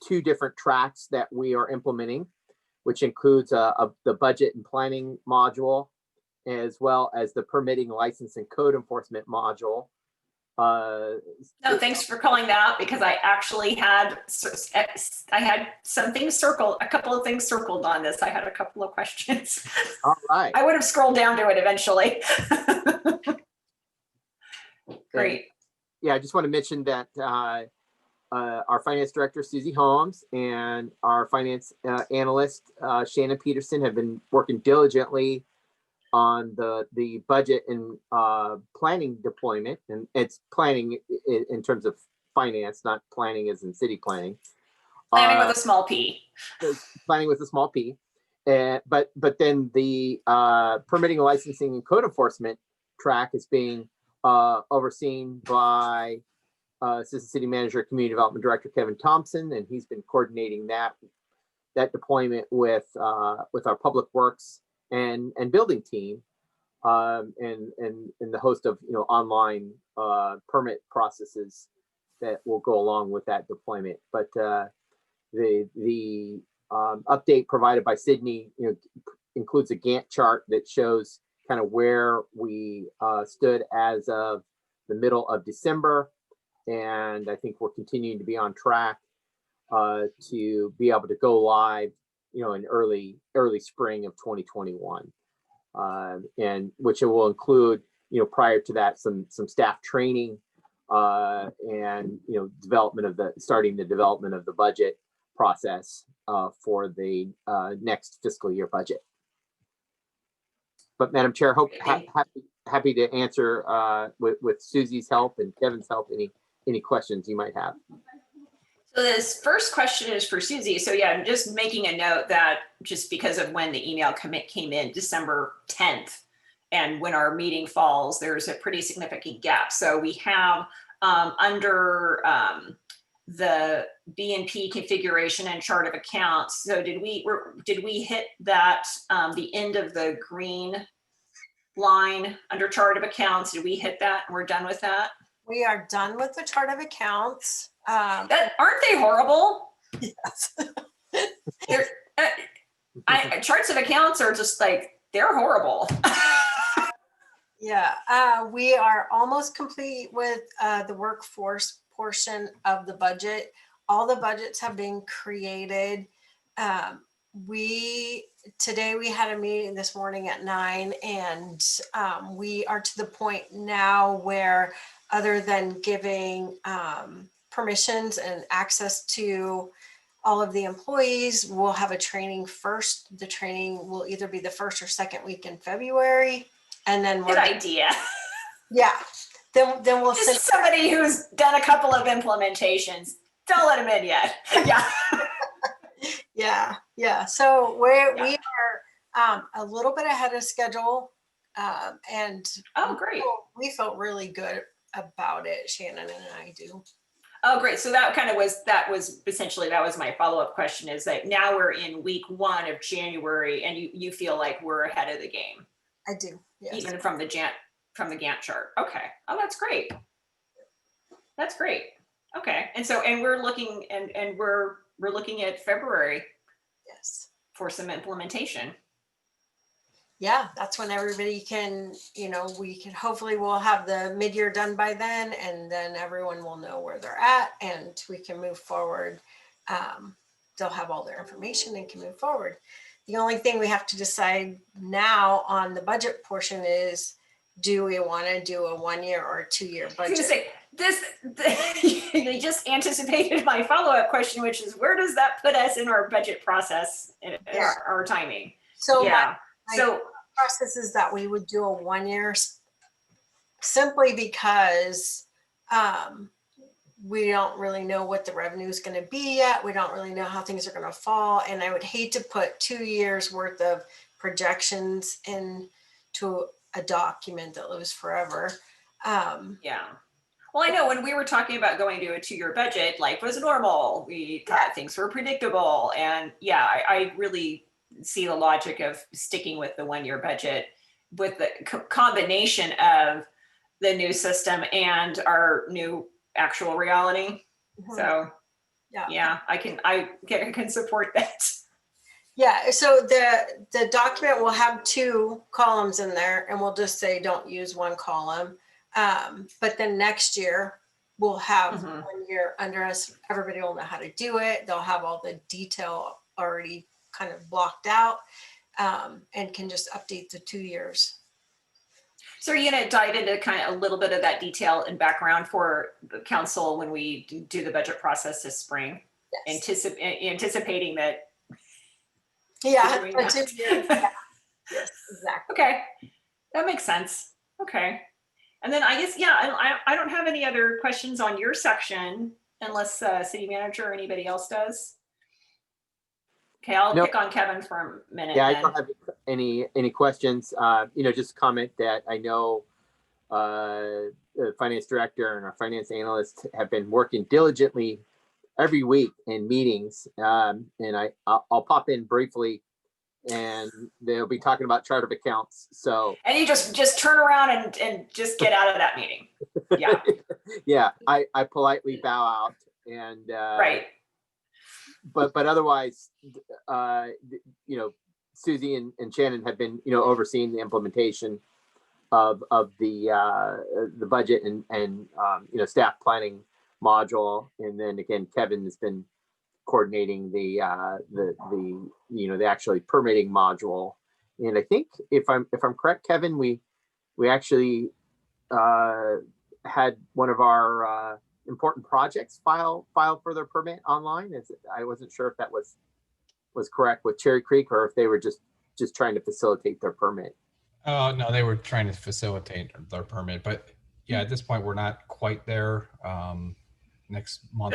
2 different tracks that we are implementing, which includes the budget and planning module, as well as the permitting, license, and code enforcement module. No, thanks for calling that out, because I actually had some things circled, a couple of things circled on this. I had a couple of questions. All right. I would have scrolled down to it eventually. Great. Yeah, I just want to mention that our finance director, Susie Holmes, and our finance analyst, Shannon Peterson, have been working diligently on the budget and planning deployment. And it's planning in terms of finance, not planning as in city planning. Planning with a small p. Planning with a small p. But then the permitting, licensing, and code enforcement track is being overseen by Assistant City Manager, Community Development Director Kevin Thompson, and he's been coordinating that deployment with our Public Works and building team, and the host of online permit processes that will go along with that deployment. But the update provided by Sydney includes a Gantt chart that shows kind of where we stood as of the middle of December. And I think we're continuing to be on track to be able to go live, in early spring of 2021, and which it will include, prior to that, some staff training and starting the development of the budget process for the next fiscal year budget. But Madam Chair, happy to answer with Susie's help and Kevin's help any questions you might have. So this first question is for Susie. So yeah, I'm just making a note that just because of when the email came in, December 10th, and when our meeting falls, there's a pretty significant gap. So we have under the B&P configuration and chart of accounts. So did we hit that the end of the green line under chart of accounts? Did we hit that? And we're done with that? We are done with the chart of accounts. Aren't they horrible? Yes. Charts of accounts are just like, they're horrible. Yeah, we are almost complete with the workforce portion of the budget. All the budgets have been created. Today we had a meeting this morning at 9, and we are to the point now where, other than giving permissions and access to all of the employees, we'll have a training first. The training will either be the first or second week in February, and then Good idea. Yeah, then we'll send somebody who's done a couple of implementations. Don't let them in yet. Yeah. Yeah. So we are a little bit ahead of schedule, and oh, great. We felt really good about it. Shannon and I do. Oh, great. So that was essentially, that was my follow-up question, is that now we're in week 1 of January and you feel like we're ahead of the game, I do, yes. even from the Gantt chart. Okay. Oh, that's great. That's great. Okay. And so, and we're looking and we're looking at February Yes. for some implementation. Yeah, that's when everybody can, we can, hopefully we'll have the mid-year done by then, and then everyone will know where they're at and we can move forward. They'll have all their information and can move forward. The only thing we have to decide now on the budget portion is, do we want to do a 1-year or a 2-year budget? I was gonna say, they just anticipated my follow-up question, which is, where does that put us in our budget process and our timing? So yeah. my process is that we would do a 1-year simply because we don't really know what the revenue is going to be yet. We don't really know how things are going to fall. And I would hate to put 2 years worth of projections into a document that lives forever. Yeah. Well, I know when we were talking about going to a 2-year budget, life was normal. We thought things were predictable. And yeah, I really see the logic of sticking with the 1-year budget with the combination of the new system and our new actual reality. Mm-hmm. So yeah, I can support that. Yeah, so the document will have 2 columns in there, and we'll just say don't use 1 column. But then next year we'll have 1 year under us. Everybody will know how to do it. They'll have all the detail already kind of blocked out, and can just update the 2 years. So are you going to dive into kind of a little bit of that detail and background for the council when we do the budget process this spring? Yes. Anticipating that. Yeah. Yes, exactly. Okay. That makes sense. Okay. And then I guess, I don't have any other questions on your section unless city manager or anybody else does. Okay, I'll pick on Kevin for a minute. Yeah, then. I don't have any questions. Just comment that I know the finance director and our finance analyst have been working diligently every week in meetings, and I'll pop in briefly, and they'll be talking about chart of accounts. So and you just turn around and just get out of that meeting. Yeah. Yeah, I politely bow out and right. But otherwise, Susie and Shannon have been, overseeing the implementation of the budget and staff planning module. And then again, Kevin has been coordinating the actually permitting module. And I think if I'm correct, Kevin, we actually had one of our important projects file for their permit online. I wasn't sure if that was correct with Cherry Creek, or if they were just trying to facilitate their permit. No, they were trying to facilitate their permit, but yeah, at this point we're not quite there. Next month.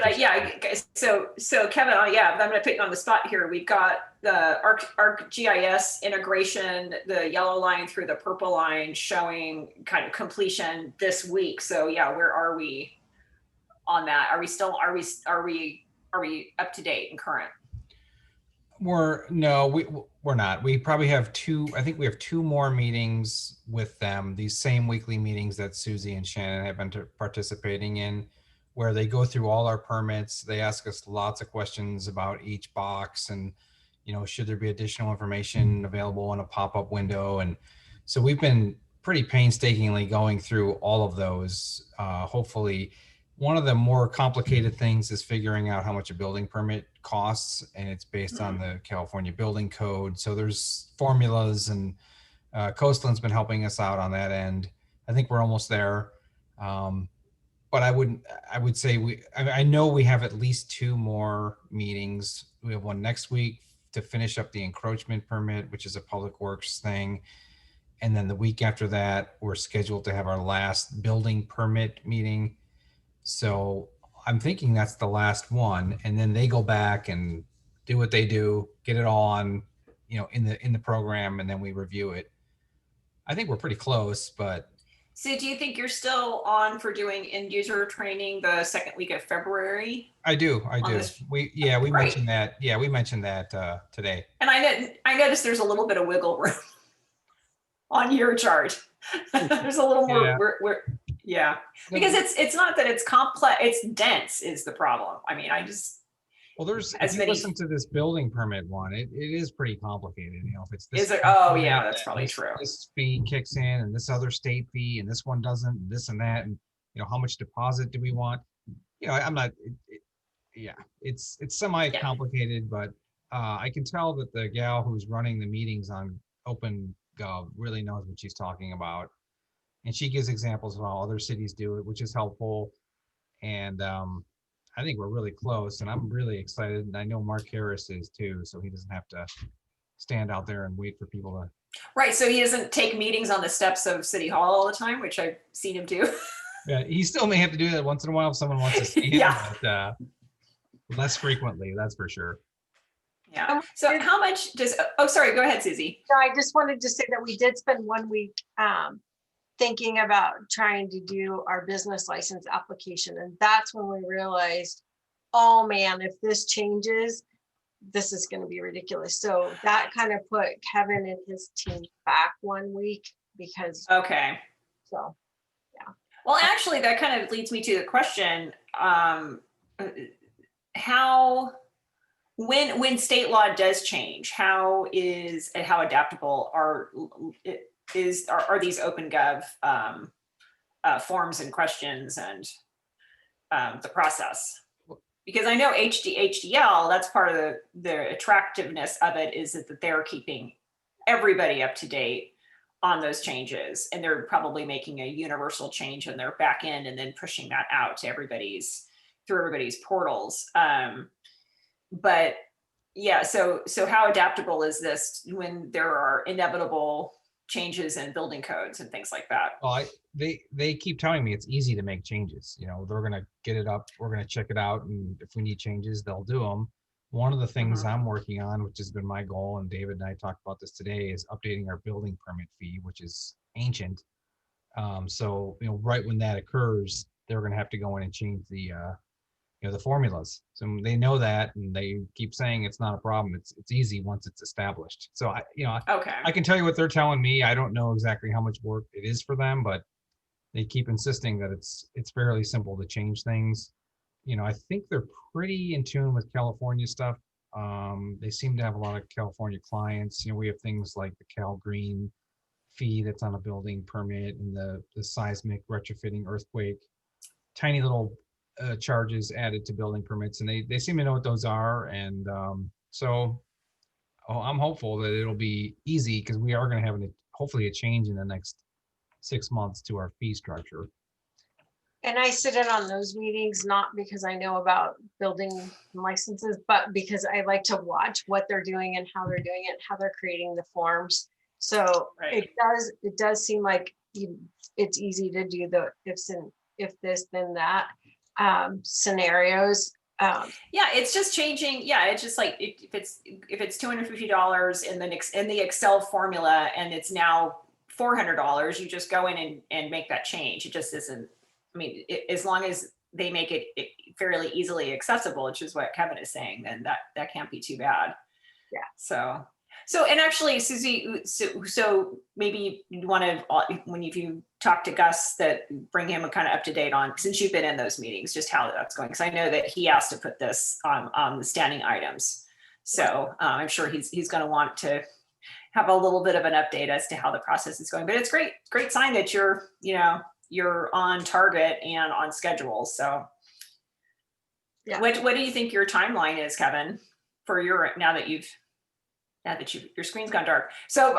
So Kevin, I'm going to put you on the spot here. We've got the ArcGIS integration, the yellow line through the purple line showing kind of completion this week. So yeah, where are we on that? Are we up to date and current? We're not. We probably have I think we have 2 more meetings with them, these same weekly meetings that Susie and Shannon have been participating in, where they go through all our permits. They ask us lots of questions about each box and, should there be additional information available in a pop-up window? And so we've been pretty painstakingly going through all of those. Hopefully, one of the more complicated things is figuring out how much a building permit costs, and it's based on the California Building Code. So there's formulas, and Coastland's been helping us out on that end. I think we're almost there. But I would say I know we have at least 2 more meetings. We have one next week to finish up the encroachment permit, which is a public works thing. And then the week after that, we're scheduled to have our last building permit meeting. So I'm thinking that's the last one. And then they go back and do what they do, get it all on, in the program, and then we review it. I think we're pretty close, but So do you think you're still on for doing end user training the second week of February? I do. On We this- we Great. mentioned that. Yeah, we mentioned that today. And I noticed there's a little bit of wiggle room on your chart. There's a little more, Yeah. yeah, because it's not that it's complex, it's dense is the problem. I mean, Well, there's, as if you many- listen to this building permit one, it is pretty complicated. You know, if it's this. Is it? Oh, permit, yeah, that's then probably true. This fee kicks in and this other state fee and this one doesn't, and this and that, and you know, how much deposit do we want? You know, I'm not, yeah, it's semi-complicated, but I can tell that the gal who's running the meetings on OpenGov really knows what she's talking about. And she gives examples of how other cities do it, which is helpful. And I think we're really close, and I'm really excited. And I know Mark Harris is too, so he doesn't have to stand out there and wait for people to. Right, so he doesn't take meetings on the steps of City Hall all the time, which I've seen him do. Yeah, he still may have to do that once in a while if someone wants to see him, Yeah. but less frequently, that's for sure. Yeah. So how much does? Oh, sorry. Go ahead, Susie. So I just wanted to say that we did spend 1 week thinking about trying to do our business license application. And that's when we realized, oh man, if this changes, this is going to be ridiculous. So that kind of put Kevin and his team back 1 week because, Okay. so. Well, actually, that kind of leads me to the question: how, when state law does change, how adaptable are these OpenGov forms and questions and the process? Because I know HDL, that's part of the attractiveness of it is that they're keeping everybody up to date on those changes, and they're probably making a universal change in their back end and then pushing that out to through everybody's portals. But yeah, so how adaptable is this when there are inevitable changes in building codes and things like that? Well, they keep telling me it's easy to make changes. You know, they're gonna get it up, we're gonna check it out, and if we need changes, they'll do them. One of the things I'm working on, which has been my goal, and David and I talked about this today, is updating our building permit fee, which is ancient. So, you know, right when that occurs, they're going to have to go in and change the, you know, the formulas. So they know that, and they keep saying it's not a problem. It's easy once it's established. So Okay. I can tell you what they're telling me. I don't know exactly how much work it is for them, but they keep insisting that it's fairly simple to change things. You know, I think they're pretty in tune with California stuff. They seem to have a lot of California clients. You know, we have things like the Cal Green fee that's on a building permit, and the seismic retrofitting earthquake, tiny little charges added to building permits, and they seem to know what those are. And so I'm hopeful that it'll be easy, because we are going to have hopefully a change in the next 6 months to our fee structure. And I sit in on those meetings, not because I know about building licenses, but because I like to watch what they're doing and how they're doing it, how they're creating the forms. So Right. it does seem like it's easy to do the if this, then that scenarios. Yeah, it's just changing. Yeah, it's just like if it's $250 in the Excel formula and it's now $400, you just go in and make that change. It just isn't. I mean, as long as they make it fairly easily accessible, which is what Kevin is saying, then that can't be too bad. Yeah. So and actually, Susie, so maybe you want to, when you talk to Gus, that bring him a kind of up to date on, since you've been in those meetings, just how that's going. Because I know that he asked to put this on the standing items. So I'm sure he's going to want to have a little bit of an update as to how the process is going. But it's great sign that you're on target and on schedule. So Yeah. what do you think your timeline is, Kevin, for now that your screen's gone dark? So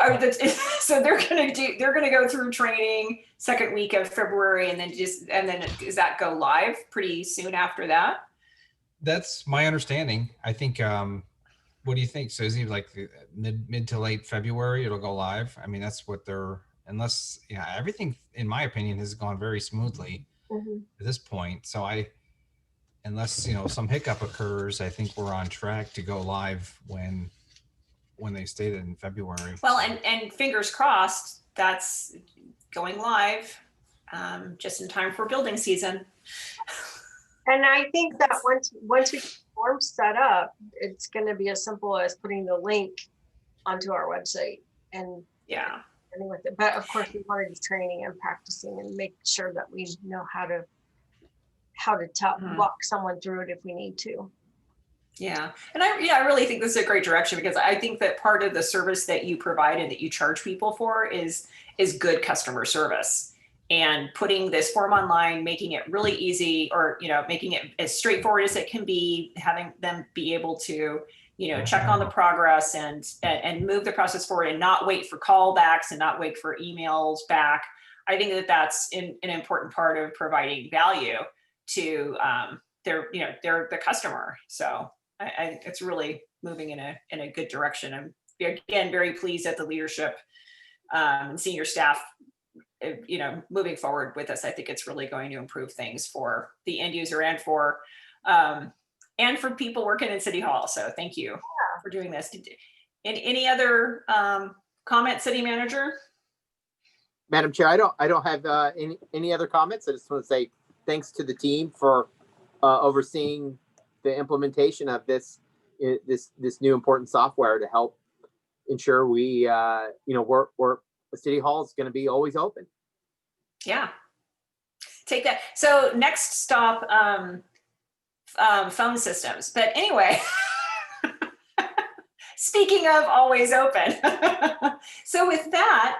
so they're gonna go through training second week of February, and then does that go live pretty soon after that? That's my understanding. I think, what do you think, Susie? Like mid to late February, it'll go live. I mean, that's what everything, in my opinion, has gone very smoothly at this point. So unless, some hiccup occurs, I think we're on track to go live when they stated in February. Well, and fingers crossed, that's going live just in time for building season. And I think that once we get the form set up, it's going to be as simple as putting the link onto our website and Yeah. running with it. But of course, we want to do training and practicing and make sure that we know how to walk someone through it if we need to. Yeah. And I really think this is a great direction, because I think that part of the service that you provide and that you charge people for is good customer service. And putting this form online, making it really easy, or, making it as straightforward as it can be, having them be able to, check on the progress and move the process forward and not wait for callbacks and not wait for emails back. I think that that's an important part of providing value to the customer. So I it's really moving in a good direction. I'm again very pleased at the leadership and senior staff, moving forward with this. I think it's really going to improve things for the end user and for people working in City Hall. So thank you for doing this. Any other comments, City Manager? Madam Chair, I don't have any other comments. I just want to say thanks to the team for overseeing the implementation of this new important software to help ensure we the City Hall is going to be always open. Yeah, take that. So next stop, phone systems. But anyway, speaking of always open, so with that,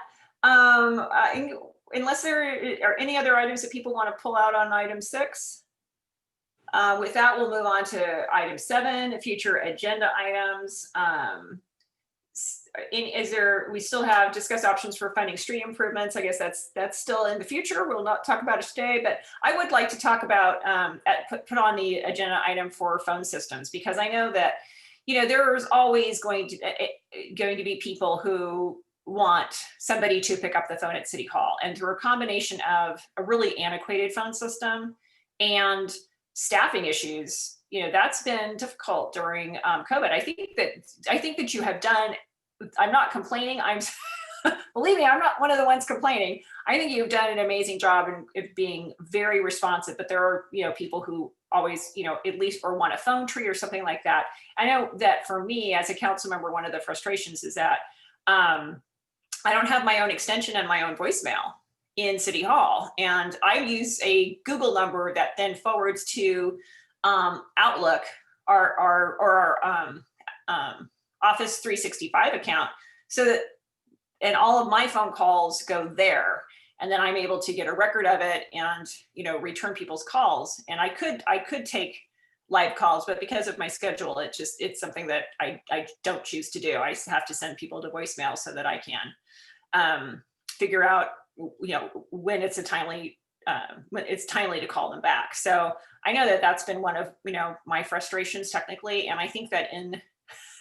unless there are any other items that people want to pull out on item 6, with that, we'll move on to item 7, future agenda items. We still have discuss options for funding street improvements. I guess that's still in the future. We'll not talk about it today, but I would like to talk about put on the agenda item for phone systems, because I know that there's always going to be people who want somebody to pick up the phone at City Hall, and through a combination of a really antiquated phone system and staffing issues, that's been difficult during COVID. I think that you have done. I'm not complaining. Believe me, I'm not one of the ones complaining. I think you've done an amazing job in being very responsive, but there are, people who always, at least or want a phone tree or something like that. I know that for me as a council member, one of the frustrations is that I don't have my own extension and my own voicemail in City Hall. And I use a Google number that then forwards to Outlook or our Office 365 account, so that, and all of my phone calls go there, and then I'm able to get a record of it and return people's calls. And I could take live calls, but because of my schedule, it's something that I don't choose to do. I have to send people to voicemail so that I can figure out when it's timely to call them back. So I know that that's been one of my frustrations technically, and I think that in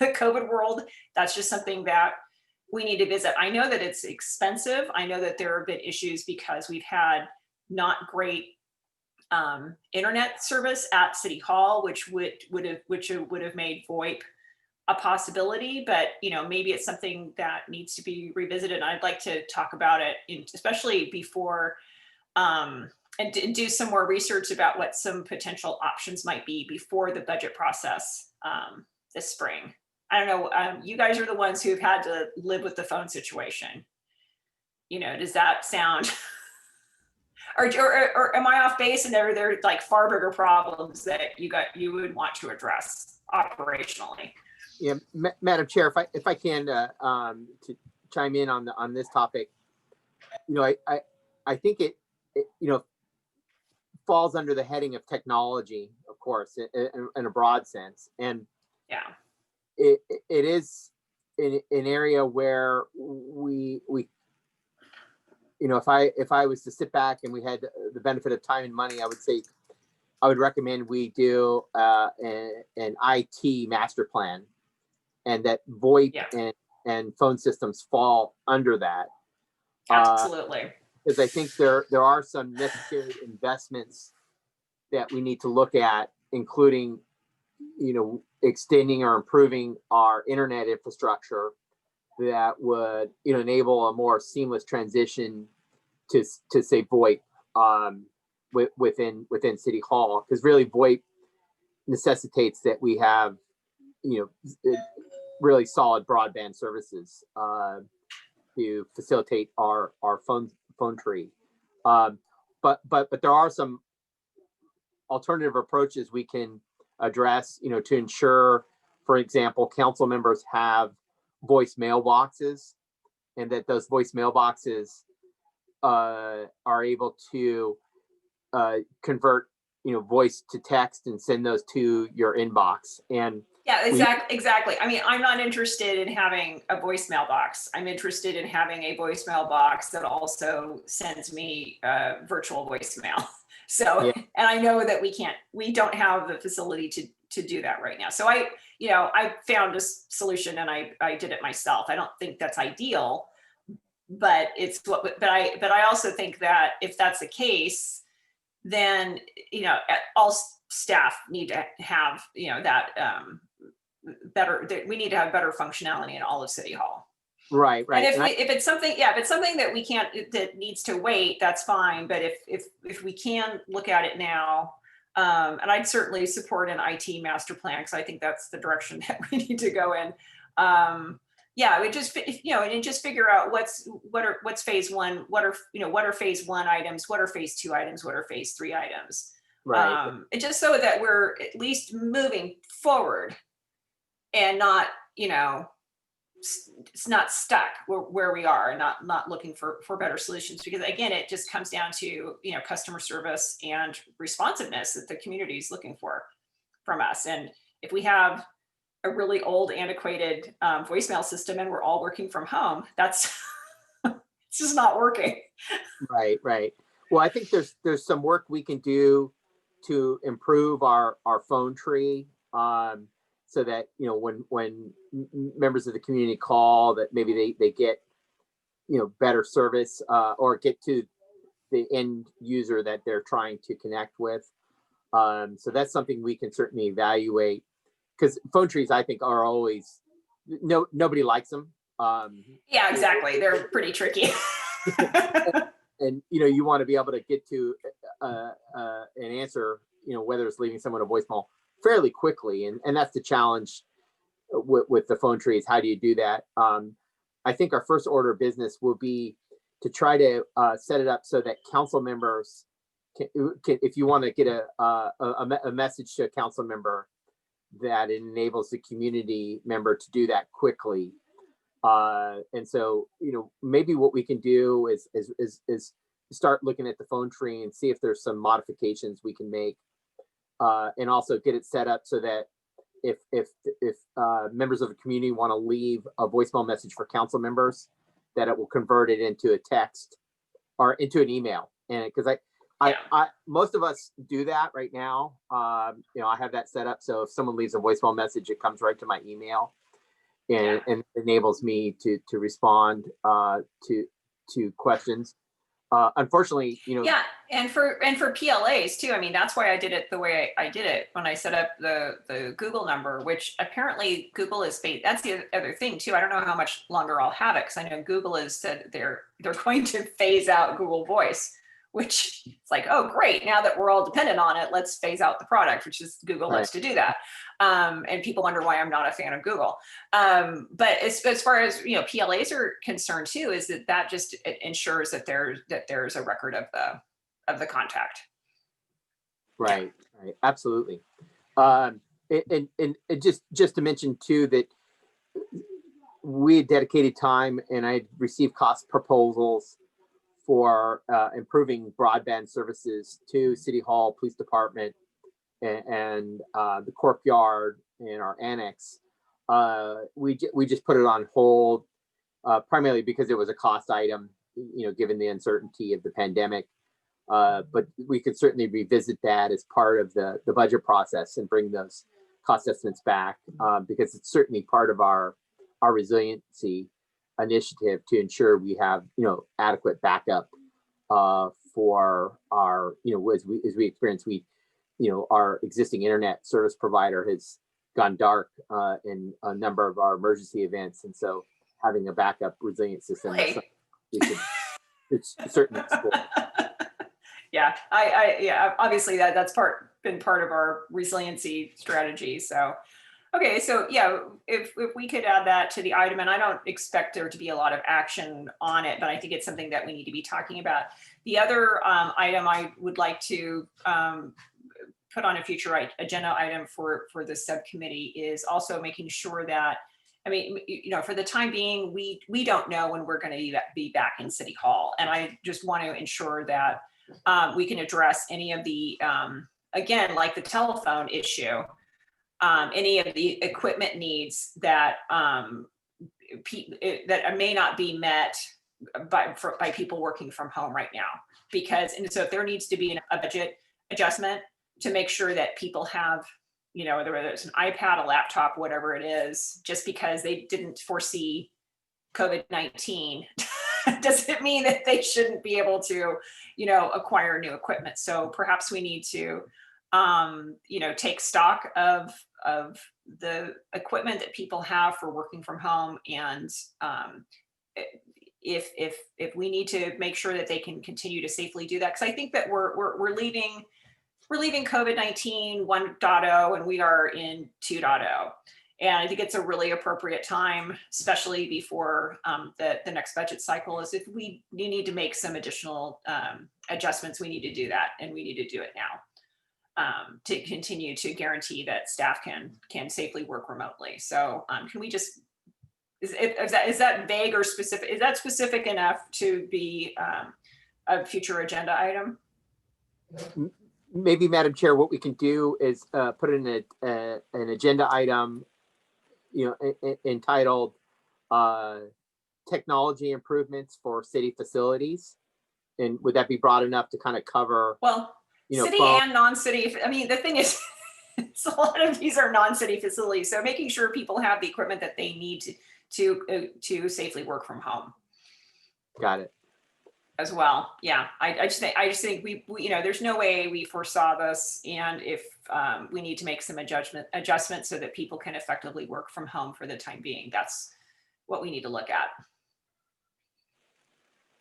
the COVID world, that's just something that we need to visit. I know that it's expensive. I know that there have been issues because we've had not great internet service at City Hall, which would have made VoIP a possibility. But maybe it's something that needs to be revisited. And I'd like to talk about it, especially before and do some more research about what some potential options might be before the budget process this spring. I don't know. You guys are the ones who've had to live with the phone situation. Does that sound, or am I off base? And they're like far bigger problems that you would want to address operationally. Yeah, Madam Chair, if I can to chime in on this topic, I think it falls under the heading of technology, of course, in a broad sense, and yeah. It is an area where we if I was to sit back and we had the benefit of time and money, I would recommend we do an IT master plan, and that VoIP and phone systems fall under that. Absolutely. Because I think there are some necessary investments that we need to look at, including extending or improving our internet infrastructure that would enable a more seamless transition to say VoIP within City Hall, because really VoIP necessitates that we have, really solid broadband services to facilitate our phone tree. But there are some alternative approaches we can address, to ensure, for example, council members have voice mailboxes, and that those voice mailboxes are able to convert, voice to text and send those to your inbox. And yeah, exactly. I mean, I'm not interested in having a voicemail box. I'm interested in having a voicemail box that also sends me virtual voicemail. So, yeah. And I know that we don't have the facility to do that right now. So I found a solution, and I did it myself. I don't think that's ideal, but but I also think that if that's the case, then, all staff need to have, that we need to have better functionality in all of City Hall. Right. And if it's something that we can't, that needs to wait, that's fine. But if we can look at it now, and I'd certainly support an IT master plan, because I think that's the direction that we need to go in. We just, and just figure out what's phase one, what are phase one items, what are phase two items, what are phase three items. Right. And just so that we're at least moving forward and not, it's not stuck where we are, and not looking for better solutions, because again, it just comes down to, customer service and responsiveness that the community is looking for from us. And if we have a really old, antiquated voicemail system and we're all working from home, that's it's just not working. Right. Well, I think there's some work we can do to improve our phone tree, so that, when members of the community call, that maybe they get, better service, or get to the end user that they're trying to connect with. So that's something we can certainly evaluate, because phone trees, I think, are always, nobody likes them. Yeah, exactly. They're pretty tricky. And you want to be able to get to an answer, whether it's leaving someone a voicemail, fairly quickly, and that's the challenge with the phone trees. How do you do that? I think our first order of business will be to try to set it up so that council members can, if you want to get a message to a council member, that it enables the community member to do that quickly. And so, maybe what we can do is start looking at the phone tree and see if there's some modifications we can make, and also get it set up so that if members of the community want to leave a voicemail message for council members, that it will convert it into a text or into an email. And because I most of us do that right now. I have that set up, so if someone leaves a voicemail message, it comes right to my email, and enables me to respond to questions. Unfortunately, and for PLAs too. I mean, that's why I did it the way I did it when I set up the Google number, which apparently Google is phased. That's the other thing too. I don't know how much longer I'll have it, because I know Google has said they're going to phase out Google Voice, which it's like, oh great, now that we're all dependent on it, let's phase out the product, which is Google loves to do that. And people wonder why I'm not a fan of Google. But as far as PLAs are concerned too, is that just ensures that there's a record of the contact. Right. Absolutely. And just to mention too, that we had dedicated time, and I received cost proposals for improving broadband services to City Hall, Police Department, and the courtyard and our annex. We just put it on hold, primarily because it was a cost item, given the uncertainty of the pandemic. But we could certainly revisit that as part of the budget process and bring those cost estimates back, because it's certainly part of our resiliency initiative to ensure we have adequate backup for our as we experience, our existing internet service provider has gone dark in a number of our emergency events, and so having a backup resilient system is something we could certainly explore. Yeah, yeah, obviously that's been part of our resiliency strategy. So, okay, so yeah, if we could add that to the item, and I don't expect there to be a lot of action on it, but I think it's something that we need to be talking about. The other item I would like to put on a future agenda item for the subcommittee is also making sure that, I mean, you know, for the time being, we don't know when we're going to be back in City Hall, and I just want to ensure that we can address any of the, again, like the telephone issue, any of the equipment needs that that may not be met by people working from home right now. Because, and so if there needs to be a budget adjustment to make sure that people have, you know, whether it's an iPad, a laptop, whatever it is, just because they didn't foresee COVID-19 doesn't mean that they shouldn't be able to, you know, acquire new equipment. So perhaps we need to, you know, take stock of the equipment that people have for working from home, and if we need to make sure that they can continue to safely do that, because I think that we're leaving COVID-19 1.0 and we are in 2.0. And I think it's a really appropriate time, especially before the next budget cycle, is if you need to make some additional adjustments, we need to do that, and we need to do it now to continue to guarantee that staff can safely work remotely. So can we just, is that vague or specific? Is that specific enough to be a future agenda item? Maybe, Madam Chair, what we can do is put in an agenda item, you know, entitled technology improvements for city facilities. And would that be broad enough to kind of cover, well, you know, city and non-city? I mean, the thing is, it's a lot of these are non-city facilities. So making sure people have the equipment that they need to safely work from home. Got it. As well. Yeah, I just think we, you know, there's no way we foresaw this, and if we need to make some adjustments so that people can effectively work from home for the time being, that's what we need to look at.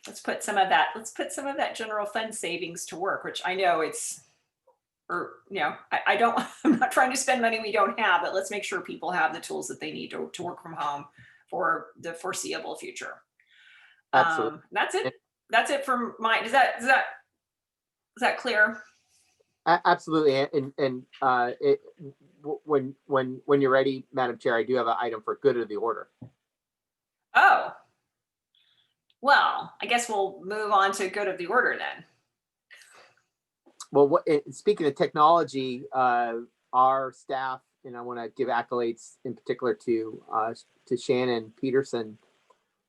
Let's put some of that general fund savings to work, which I know it's, or, you know, I'm not trying to spend money we don't have, but let's make sure people have the tools that they need to work from home for the foreseeable future. Absolutely. That's it from my, is that clear? Absolutely. And when you're ready, Madam Chair, I do have an item for good of the order. Oh, well, I guess we'll move on to good of the order then. Well, speaking of technology, our staff, and I want to give accolades in particular to Shannon Peterson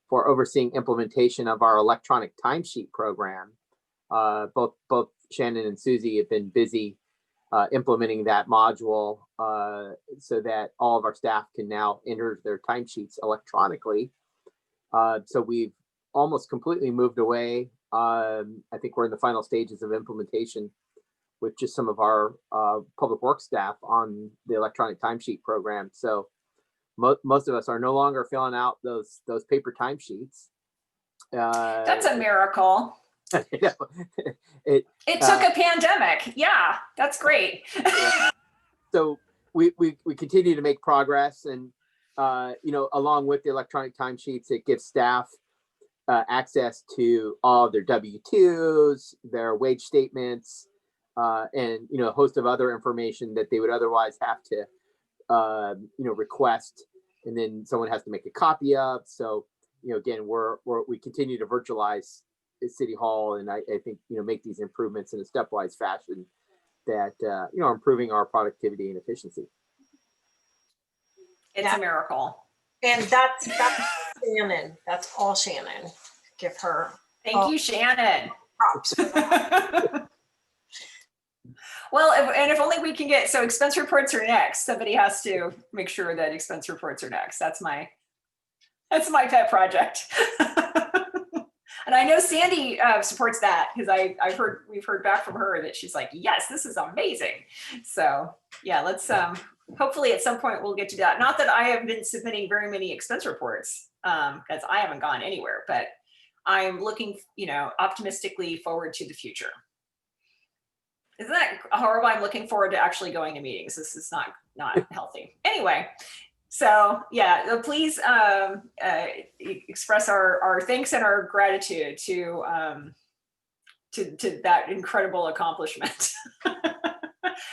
for overseeing implementation of our electronic timesheet program. Both Shannon and Susie have been busy implementing that module so that all of our staff can now enter their timesheets electronically. So we've almost completely moved away. I think we're in the final stages of implementation with just some of our public works staff on the electronic timesheet program. So most of us are no longer filling out those paper timesheets. That's a miracle. It took a pandemic. Yeah, that's great. So we continue to make progress, and you know, along with the electronic timesheets, it gives staff access to all their W-2s, their wage statements, and, you know, a host of other information that they would otherwise have to you know, request, and then someone has to make a copy of. So, you know, again, we continue to virtualize City Hall, and I think, you know, make these improvements in a stepwise fashion that you know, are improving our productivity and efficiency. It's a miracle. And that's Shannon. That's all Shannon. Give her. Thank you, Shannon. Props. Well, if only we can get, so expense reports are next. Somebody has to make sure that expense reports are next. That's my pet project. And I know Sandy supports that, because we've heard back from her that she's like, yes, this is amazing. So yeah, let's hopefully at some point we'll get to that. Not that I have been submitting very many expense reports, because I haven't gone anywhere, but I'm looking, you know, optimistically forward to the future. Isn't that horrible? I'm looking forward to actually going to meetings. This is not healthy. Anyway, so yeah, please express our thanks and our gratitude to that incredible accomplishment.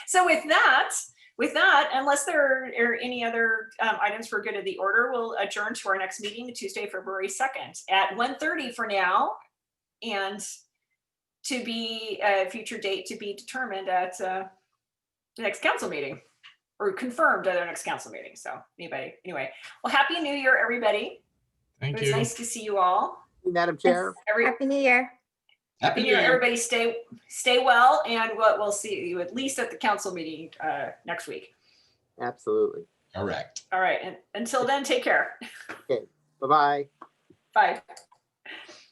So with that, unless there are any other items for good of the order, we'll adjourn to our next meeting, Tuesday, February 2nd at 1:30 for now, and to be a future date to be determined at the next council meeting, or confirmed at our next council meeting. So anyway, well, Happy New Year, everybody. Thank It was you. nice to see you all. Madam Chair. Happy New Year. Happy New Year. Everybody stay well, and we'll see you at least at the council meeting next week. Absolutely. Correct. All right, and until then, take care. Okay. Bye-bye. Bye.